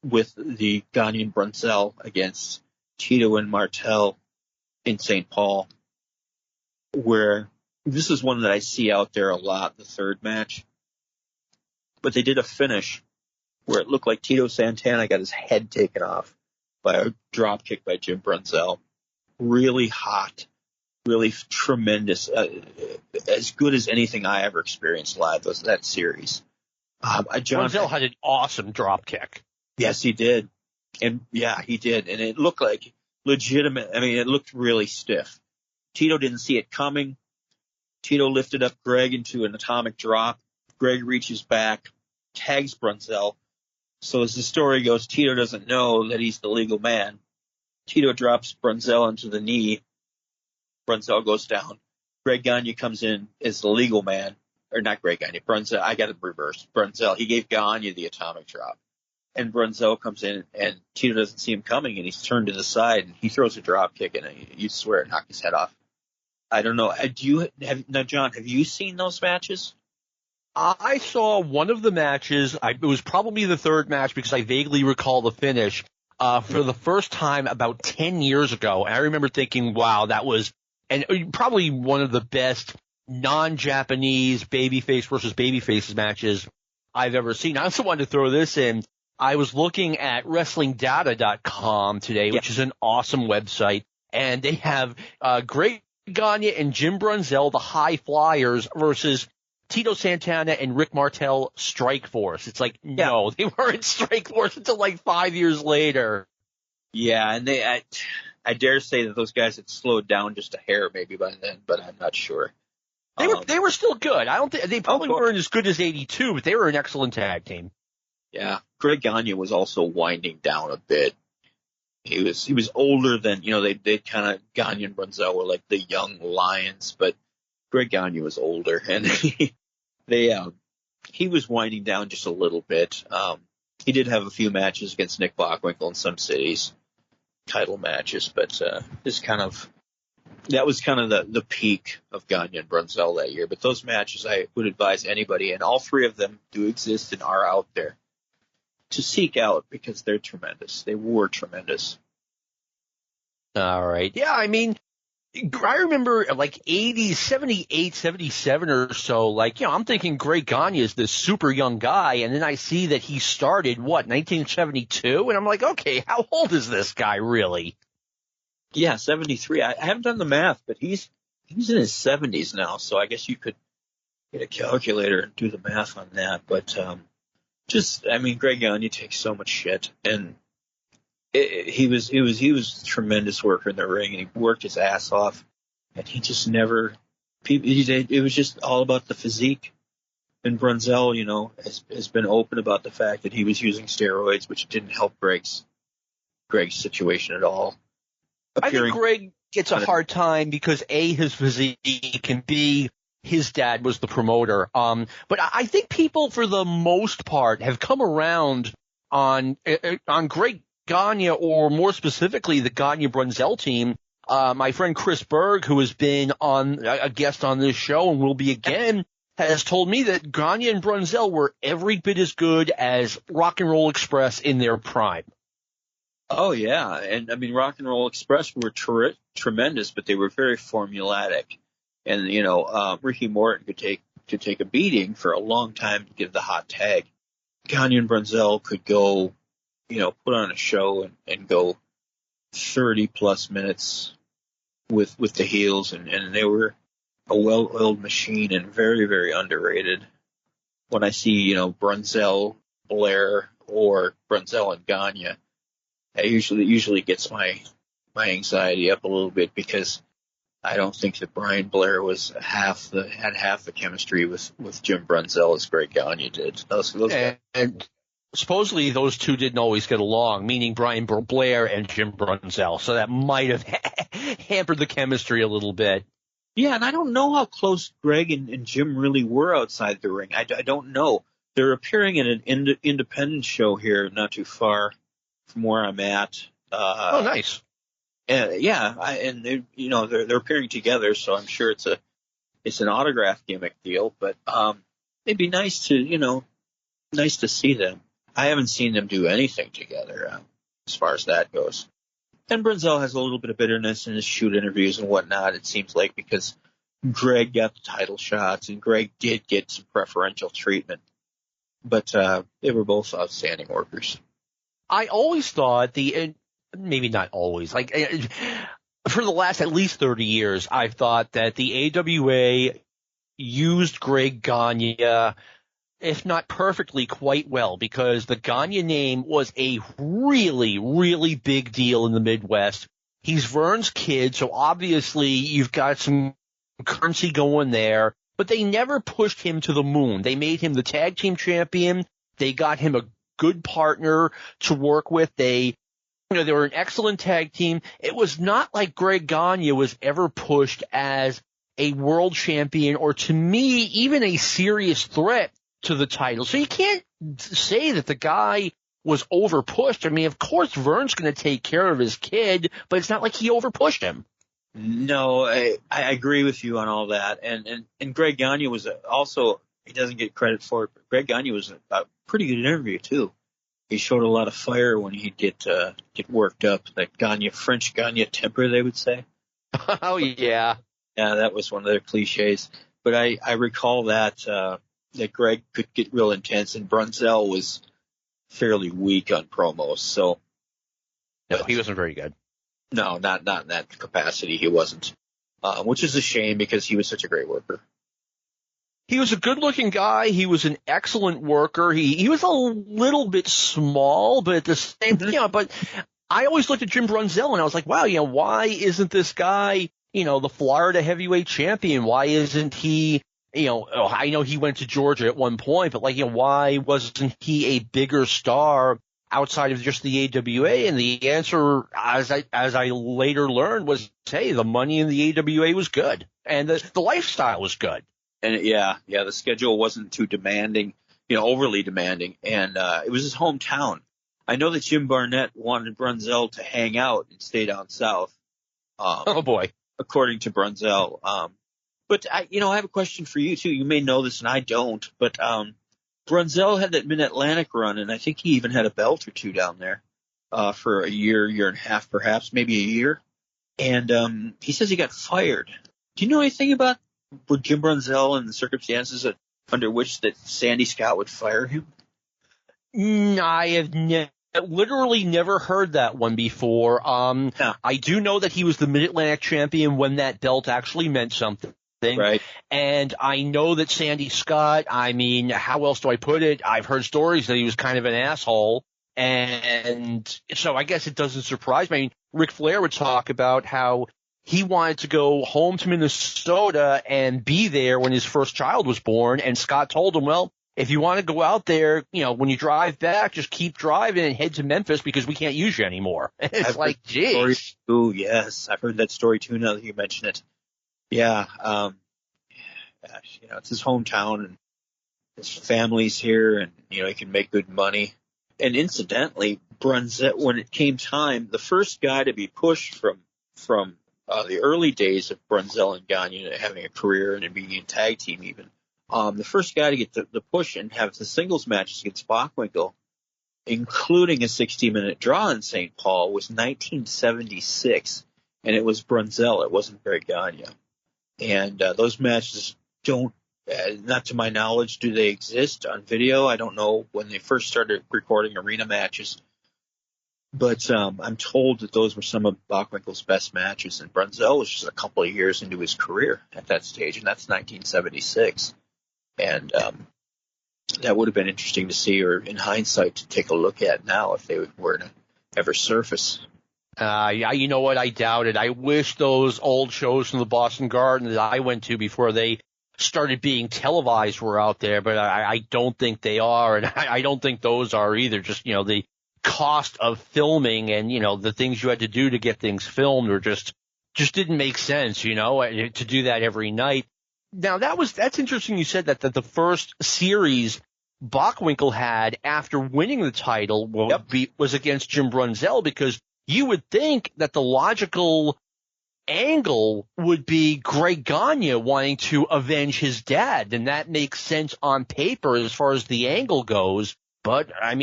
with the Gagne and Brunzell against Tito and Martel in St. Paul, where this is one that I see out there a lot, the 3rd match. But they did a finish where it looked like Tito Santana got his head taken off by a drop kick by Jim Brunzell. Really hot, really tremendous, as good as anything I ever experienced live was that series. Brunzell had an awesome drop kick. Yes, he did. And yeah, he did. And it looked like legitimate. I mean, it looked really stiff. Tito didn't see it coming. Tito lifted up Greg into an atomic drop. Greg reaches back, tags Brunzell. So as the story goes, Tito doesn't know that he's the legal man. Tito drops Brunzell into the knee. Brunzell goes down. Greg Gagne comes in as the legal man. Or not Greg Gagne, Brunzell. I got it reversed. Brunzell. He gave Gagne the atomic drop. And Brunzell comes in, and Tito doesn't see him coming, and he's turned to the side, and he throws a drop kick, and you swear it knocked his head off. I don't know. Now, John, have you seen those matches? I saw one of the matches. It was probably the 3rd match because I vaguely recall the finish for the first time about 10 years ago. And I remember thinking, wow, that was probably one of the best non-Japanese babyface versus babyface matches I've ever seen. I also wanted to throw this in. I was looking at WrestlingData.com today, which is an awesome website, and they have Greg Gagne and Jim Brunzell, the High Flyers, versus Tito Santana and Rick Martel, Strike Force. It's like, no, they weren't Strike Force until like 5 years later. Yeah, and I dare say that those guys had slowed down just a hair maybe by then, but I'm not sure. They were still good. I don't think they probably weren't as good as 82, but they were an excellent tag team. Yeah, Greg Gagne was also winding down a bit. He was older than, they kind of, Gagne and Brunzell were like the young lions, but Greg Gagne was older, and he was winding down just a little bit. He did have a few matches against Nick Bockwinkel in some cities, title matches, but that was kind of the peak of Gagne and Brunzell that year. But those matches, I would advise anybody, and all three of them do exist and are out there, to seek out, because they're tremendous. They were tremendous. All right. Yeah, I mean, I remember like 80, 78, 77 or so, I'm thinking Greg Gagne is this super young guy, and then I see that he started, 1972? And I'm like, okay, how old is this guy really? Yeah, 73. I haven't done the math, but he's in his 70s now, so I guess you could get a calculator and do the math on that. But Greg Gagne takes so much shit, and he was a tremendous worker in the ring, and he worked his ass off, and he just never. It was just all about the physique. And Brunzell, has been open about the fact that he was using steroids, which didn't help Greg's situation at all. I think Greg gets a hard time because A, his physique, and B, his dad was the promoter. But I think people, for the most part, have come around on Greg Gagne, or more specifically, the Gagne-Brunzell team. My friend Chris Berg, who has been a guest on this show and will be again, has told me that Gagne and Brunzell were every bit as good as Rock and Roll Express in their prime. Oh, yeah. And, Rock and Roll Express were tremendous, but they were very formulatic. And, Ricky Morton could take a beating for a long time to give the hot tag. Gagne and Brunzell could go, put on a show and go 30-plus minutes with the heels, and they were a well-oiled machine and very, very underrated. When I see, Brunzell, Blair, or Brunzell and Gagne, it usually gets my anxiety up a little bit, because I don't think that Brian Blair had half the chemistry with Jim Brunzell as Greg Gagne did. And supposedly those two didn't always get along, meaning Brian Blair and Jim Brunzell. So that might have hampered the chemistry a little bit. Yeah, and I don't know how close Greg and Jim really were outside the ring. I don't know. They're appearing in an independent show here, not too far from where I'm at. Oh, nice. They're appearing together, so I'm sure it's an autograph gimmick deal. But it'd be nice to see them. I haven't seen them do anything together as far as that goes. And Brunzell has a little bit of bitterness in his shoot interviews and whatnot, it seems like, because Greg got the title shots and Greg did get some preferential treatment. But they were both outstanding workers. I always thought maybe not always, for the last at least 30 years, I've thought that the AWA used Greg Gagne, if not perfectly, quite well, because the Gagne name was a really, really big deal in the Midwest. He's Vern's kid, so obviously you've got some currency going there, but they never pushed him to the moon. They made him the tag team champion. They got him a good partner to work with. They were an excellent tag team. It was not like Greg Gagne was ever pushed as a world champion, or to me, even a serious threat to the title. So you can't say that the guy was over pushed. Of course Vern's going to take care of his kid, but it's not like he over pushed him. No, I agree with you on all that. And Greg Gagne was also, he doesn't get credit for it, but Greg Gagne was a pretty good interview too. He showed a lot of fire when he'd get worked up. That French Gagne temper, they would say. Oh, yeah. Yeah, that was one of their cliches. But I recall that Greg could get real intense, and Brunzell was fairly weak on promos. So no, he wasn't very good. No, not in that capacity. He wasn't, which is a shame because he was such a great worker. He was a good-looking guy. He was an excellent worker. He was a little bit small, but at the same, but I always looked at Jim Brunzell and I was like, wow, why isn't this guy, the Florida heavyweight champion? Why isn't he, I know he went to Georgia at one point, but why wasn't he a bigger star outside of just the AWA? And the answer, as I later learned, was, hey, the money in the AWA was good and the lifestyle was good. And the schedule wasn't too demanding, overly demanding. And it was his hometown. I know that Jim Barnett wanted Brunzell to hang out and stay down south. Oh boy. According to Brunzell. But I have a question for you too. You may know this and I don't, but Brunzell had that Mid-Atlantic run, and I think he even had a belt or two down there for a year and a half, perhaps, maybe a year. And he says he got fired. Do you know anything about Jim Brunzell and the circumstances under which that Sandy Scott would fire him? I have literally never heard that one before. No. I do know that he was the Mid-Atlantic champion when that belt actually meant something. Right. And I know that Sandy Scott, how else do I put it? I've heard stories that he was kind of an asshole. And so I guess it doesn't surprise me. Ric Flair would talk about how he wanted to go home to Minnesota and be there when his first child was born. And Scott told him, well, if you want to go out there, when you drive back, just keep driving and head to Memphis because we can't use you anymore. It's like, geez. Oh, yes. I've heard that story too now that you mention it. Yeah. It's his hometown and his family's here and, he can make good money. And incidentally, Brunzell, when it came time, the first guy to be pushed from the early days of Brunzell and Gagne having a career and being a tag team even, the first guy to get the push and have the singles matches against Bockwinkel, including a 60-minute draw in St. Paul, was 1976, and it was Brunzell. It wasn't Greg Gagne. And those matches don't, not to my knowledge, do they exist on video? I don't know when they first started recording arena matches. But I'm told that those were some of Bockwinkel's best matches, and Brunzell was just a couple of years into his career at that stage, and that's 1976. And that would have been interesting to see, or in hindsight, to take a look at now if they were to ever surface. Yeah, you know what? I doubt it. I wish those old shows from the Boston Garden that I went to before they started being televised were out there, but I don't think they are, and I don't think those are either. Just, the cost of filming and, the things you had to do to get things filmed or just didn't make sense, to do that every night. Now, that's interesting you said that the first series Bockwinkel had after winning the title was against Jim Brunzell, because you would think that the logical angle would be Greg Gagne wanting to avenge his dad, and that makes sense on paper as far as the angle goes. But, I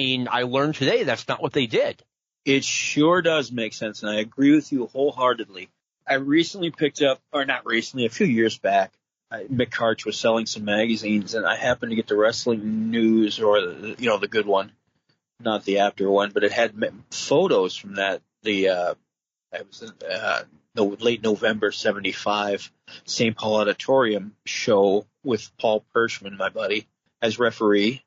learned today that's not what they did. It sure does make sense, and I agree with you wholeheartely. I recently picked up, or not recently, a few years back, Mick Harch was selling some magazines, and I happened to get the Wrestling News, or the good one, not the after one, but it had photos from that. It was the late November '75 St. Paul Auditorium show with Paul Pershman, my buddy, as referee,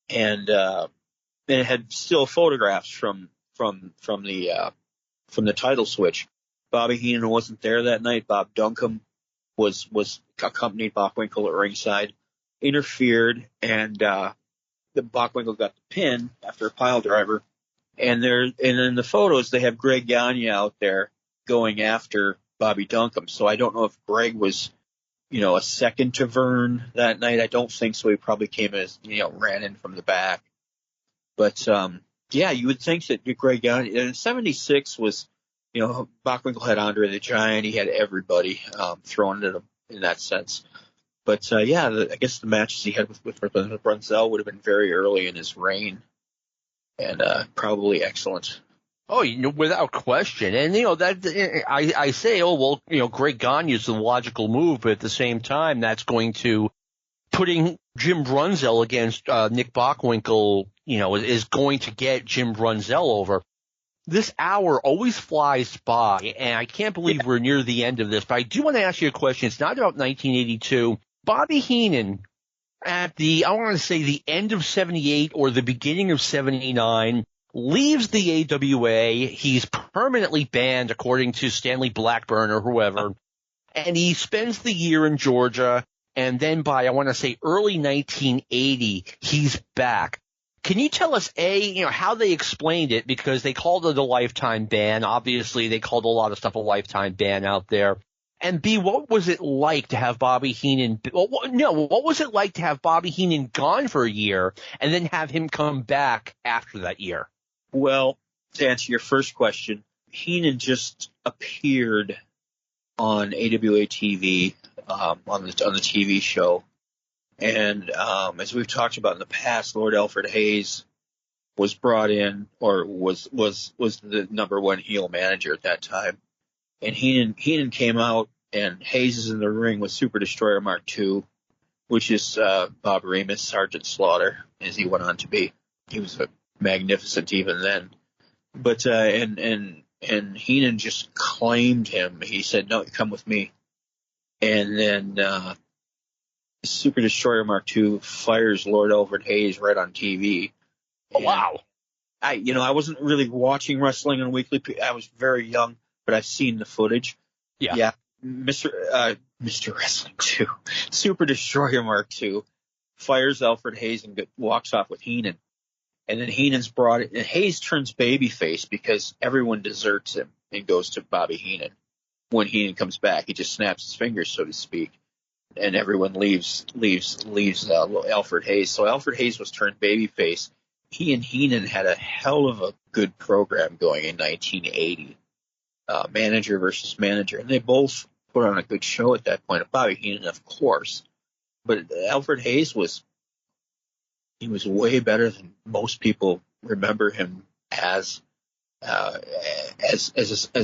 and it had still photographs from the title switch. Bobby Heenan wasn't there that night. Bob Duncombe was accompanied Bockwinkel at ringside, interfered, and the Bockwinkel got the pin after a pile driver. And in the photos they have Greg Gagne out there going after Bobby Duncombe. So I don't know if Greg was, a second to Vern that night. I don't think so. He probably came as, ran in from the back. But you would think that Greg Gagne in '76 was, Bockwinkel had Andre the Giant. He had everybody thrown at him in that sense. But I guess the matches he had with Brunzell would have been very early in his reign, and probably excellent. Oh, without question. And, that I say, oh, well, Greg Gagne is the logical move, but at the same time, that's going to putting Jim Brunzell against Nick Bockwinkel, is going to get Jim Brunzell over. This hour always flies by, and I can't believe we're near the end of this, but I do want to ask you a question. It's not about 1982. Bobby Heenan, at the end of 78 or the beginning of 79, leaves the AWA. He's permanently banned, according to Stanley Blackburn or whoever, and he spends the year in Georgia, and then by, early 1980, he's back. Can you tell us, how they explained it? Because they called it a lifetime ban. Obviously, they called a lot of stuff a lifetime ban out there. And B, what was it like to have Bobby Heenan? What was it like to have Bobby Heenan gone for a year and then have him come back after that year? Well, to answer your first question, Heenan just appeared on AWA TV, on the TV show. And as we've talked about in the past, Lord Alfred Hayes was brought in, or was the number one heel manager at that time. And Heenan came out, and Hayes is in the ring with Super Destroyer Mark II, which is Bob Remus, Sergeant Slaughter, as he went on to be. He was magnificent even then. But and Heenan just claimed him. He said, "No, come with me." And then Super Destroyer Mark II fires Lord Alfred Hayes right on TV. Oh, wow. I wasn't really watching wrestling on weekly. I was very young, but I've seen the footage. Yeah. Mr. Wrestling 2, Super Destroyer Mark II fires Alfred Hayes and walks off with Heenan. And then Heenan's brought it, and Hayes turns babyface because everyone deserts him and goes to Bobby Heenan. When Heenan comes back, he just snaps his fingers, so to speak. And everyone leaves Alfred Hayes. So Alfred Hayes was turned babyface. He and Heenan had a hell of a good program going in 1980, manager versus manager, and they both put on a good show at that point. Bobby Heenan, of course, but Alfred Hayes was way better than most people remember him as a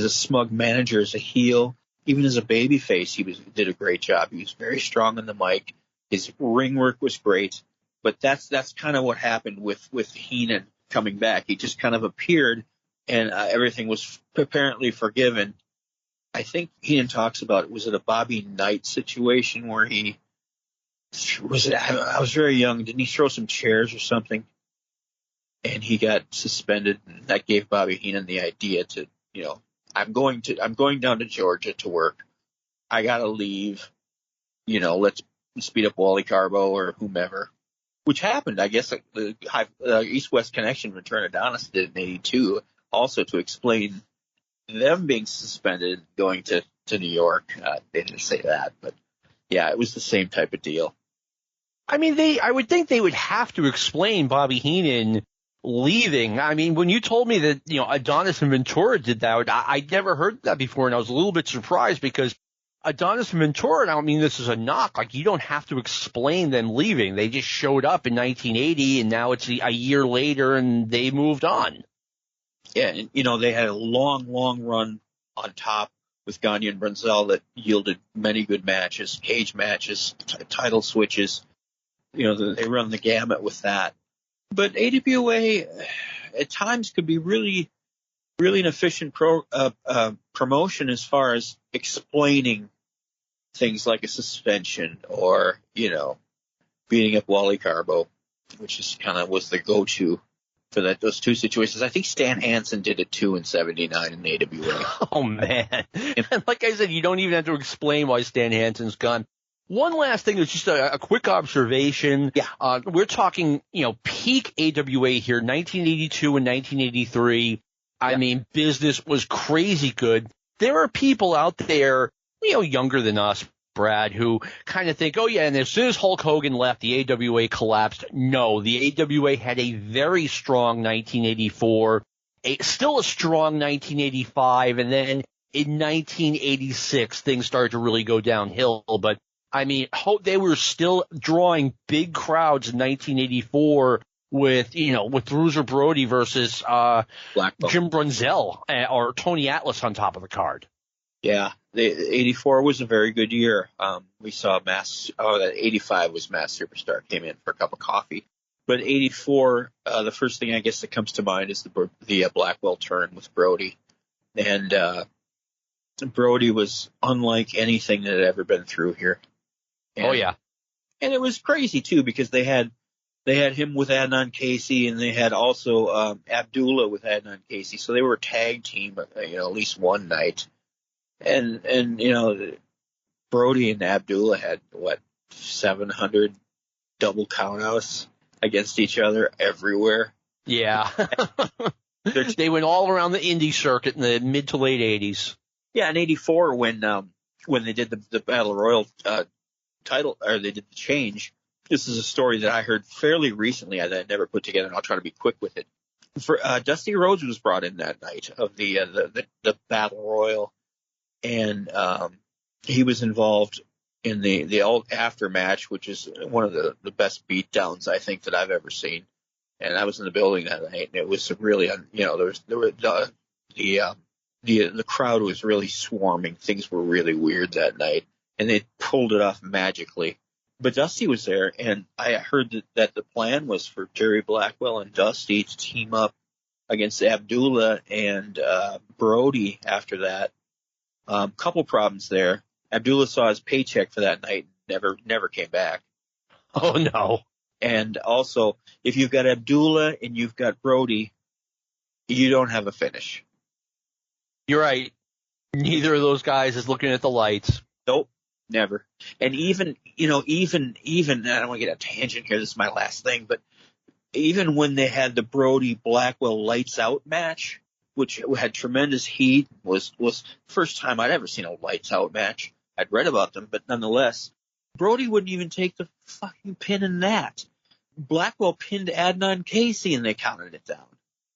smug manager, as a heel. Even as a babyface, he did a great job. He was very strong on the mic. His ring work was great. But that's kind of what happened with Heenan coming back. He just kind of appeared, and everything was apparently forgiven. I think Heenan talks about, was it a Bobby Knight situation where I was very young. Didn't he throw some chairs or something? And he got suspended, and that gave Bobby Heenan the idea to, I'm going down to Georgia to work. I gotta leave. Let's speed up Wally Carbo or whomever, which happened. I guess the East-West Connection Return Adonis did in '82, also to explain them being suspended, going to New York. They didn't say that, but yeah, it was the same type of deal. I mean, I would think they would have to explain Bobby Heenan leaving. I mean, when you told me that, Adonis and Ventura did that, I'd never heard that before, and I was a little bit surprised because Adonis and Ventura, and I don't mean this as a knock, like, you don't have to explain them leaving. They just showed up in 1980, and now it's a year later, and they moved on. Yeah, and, they had a long, long run on top with Gagne and Brunzell that yielded many good matches, cage matches, title switches. They run the gamut with that. But AWA at times could be really, really an efficient promotion as far as explaining things like a suspension or, beating up Wally Carbo, which is kind of was the go-to for those two situations. I think Stan Hansen did it too in '79 in AWA. Oh, man. And like I said, you don't even have to explain why Stan Hansen's gone. One last thing, it's just a quick observation. Yeah. We're talking, peak AWA here, 1982 and 1983. Yeah. I mean, business was crazy good. There are people out there, younger than us, Brad, who kind of think, oh, yeah, and as soon as Hulk Hogan left, the AWA collapsed. No, the AWA had a very strong 1984, still a strong 1985, and then in 1986, things started to really go downhill. But I mean, they were still drawing big crowds in 1984 with Bruiser Brody versus Jim Brunzell or Tony Atlas on top of the card. Yeah, the 84 was a very good year. We saw that 85 was Mass Superstar came in for a cup of coffee. But 84, the first thing I guess that comes to mind is the Blackwell turn with Brody. And Brody was unlike anything that had ever been through here. And, and it was crazy too, because they had him with Adnan Casey, and they had also Abdullah with Adnan Casey, so they were a tag team, at least one night. And Brody and Abdullah had 700 double countouts against each other everywhere. Yeah, they went all around the indie circuit in the mid to late 80s. Yeah, in 84 when they did the Battle Royal title, or they did the change. This is a story that I heard fairly recently that I never put together, and I'll try to be quick with it. For Dusty Rhodes was brought in that night of the Battle Royal, and he was involved in the after match, which is one of the best beatdowns I think that I've ever seen. And I was in the building that night, and it was really, the crowd was really swarming. Things were really weird that night, and they pulled it off magically. But Dusty was there, and I heard that the plan was for Jerry Blackwell and Dusty to team up against Abdullah and Brody after that. Couple problems there. Abdullah saw his paycheck for that night and never came back. Oh, no. And also, if you've got Abdullah and you've got Brody, you don't have a finish. You're right. Neither of those guys is looking at the lights. Nope. Never. And even, I don't want to get a tangent here. This is my last thing, but even when they had the Brody Blackwell lights out match, which had tremendous heat, was first time I'd ever seen a lights out match. I'd read about them, but nonetheless, Brody wouldn't even take the fucking pin in that. Blackwell pinned Adnan Casey and they counted it down.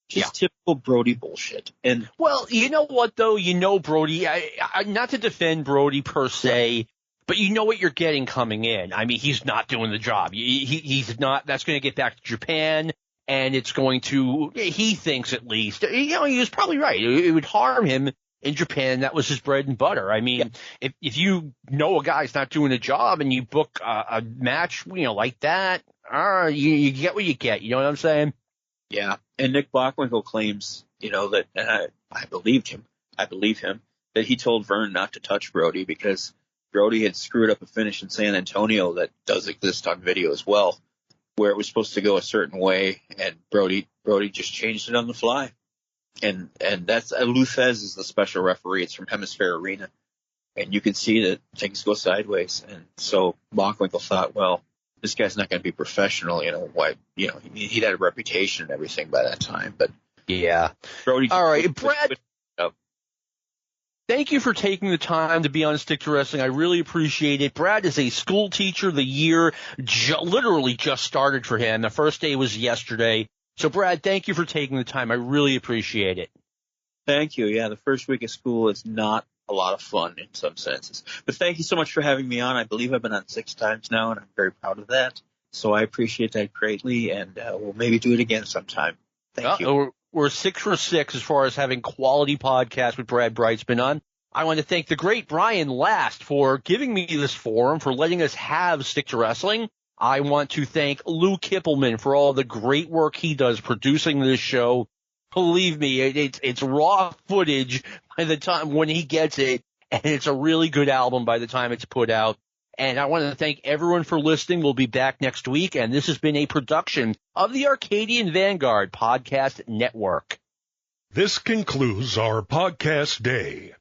Just typical Brody bullshit. And well, you know what though? Brody, I not to defend Brody per se, but you know what you're getting coming in. I mean, he's not doing the job. He's not. That's going to get back to Japan, and it's going to. He thinks at least. He was probably right. It would harm him in Japan. That was his bread and butter. I mean, if you know a guy's not doing a job and you book a match, like that, you get what you get. You know what I'm saying? Yeah. And Nick Bockwinkel claims, that, and I believe him, that he told Vern not to touch Brody because Brody had screwed up a finish in San Antonio that does exist on video as well, where it was supposed to go a certain way, and Brody just changed it on the fly. And that's Lou Fez is the special referee. It's from Hemisphere Arena, and you can see that things go sideways. And so Bockwinkel thought, well, this guy's not going to be professional. He'd had a reputation and everything by that time. But yeah, Brody. All right, Brad. Thank you for taking the time to be on Stick to Wrestling. I really appreciate it. Brad is a school teacher. The year literally just started for him. The first day was yesterday. So, Brad, thank you for taking the time. I really appreciate it. Thank you. Yeah, the first week of school is not a lot of fun in some senses. But thank you so much for having me on. I believe I've been on 6 times now, and I'm very proud of that. So I appreciate that greatly, and we'll maybe do it again sometime. Thank you. We're 6 for 6 as far as having quality podcasts with Brad Breitzman on. I want to thank the great Brian Last for giving me this forum, for letting us have Stick to Wrestling. I want to thank Lou Kipilman for all the great work he does producing this show. Believe me, it's raw footage by the time when he gets it, and it's a really good album by the time it's put out. And I want to thank everyone for listening. We'll be back next week, and this has been a production of the Arcadian Vanguard Podcast Network. This concludes our podcast day.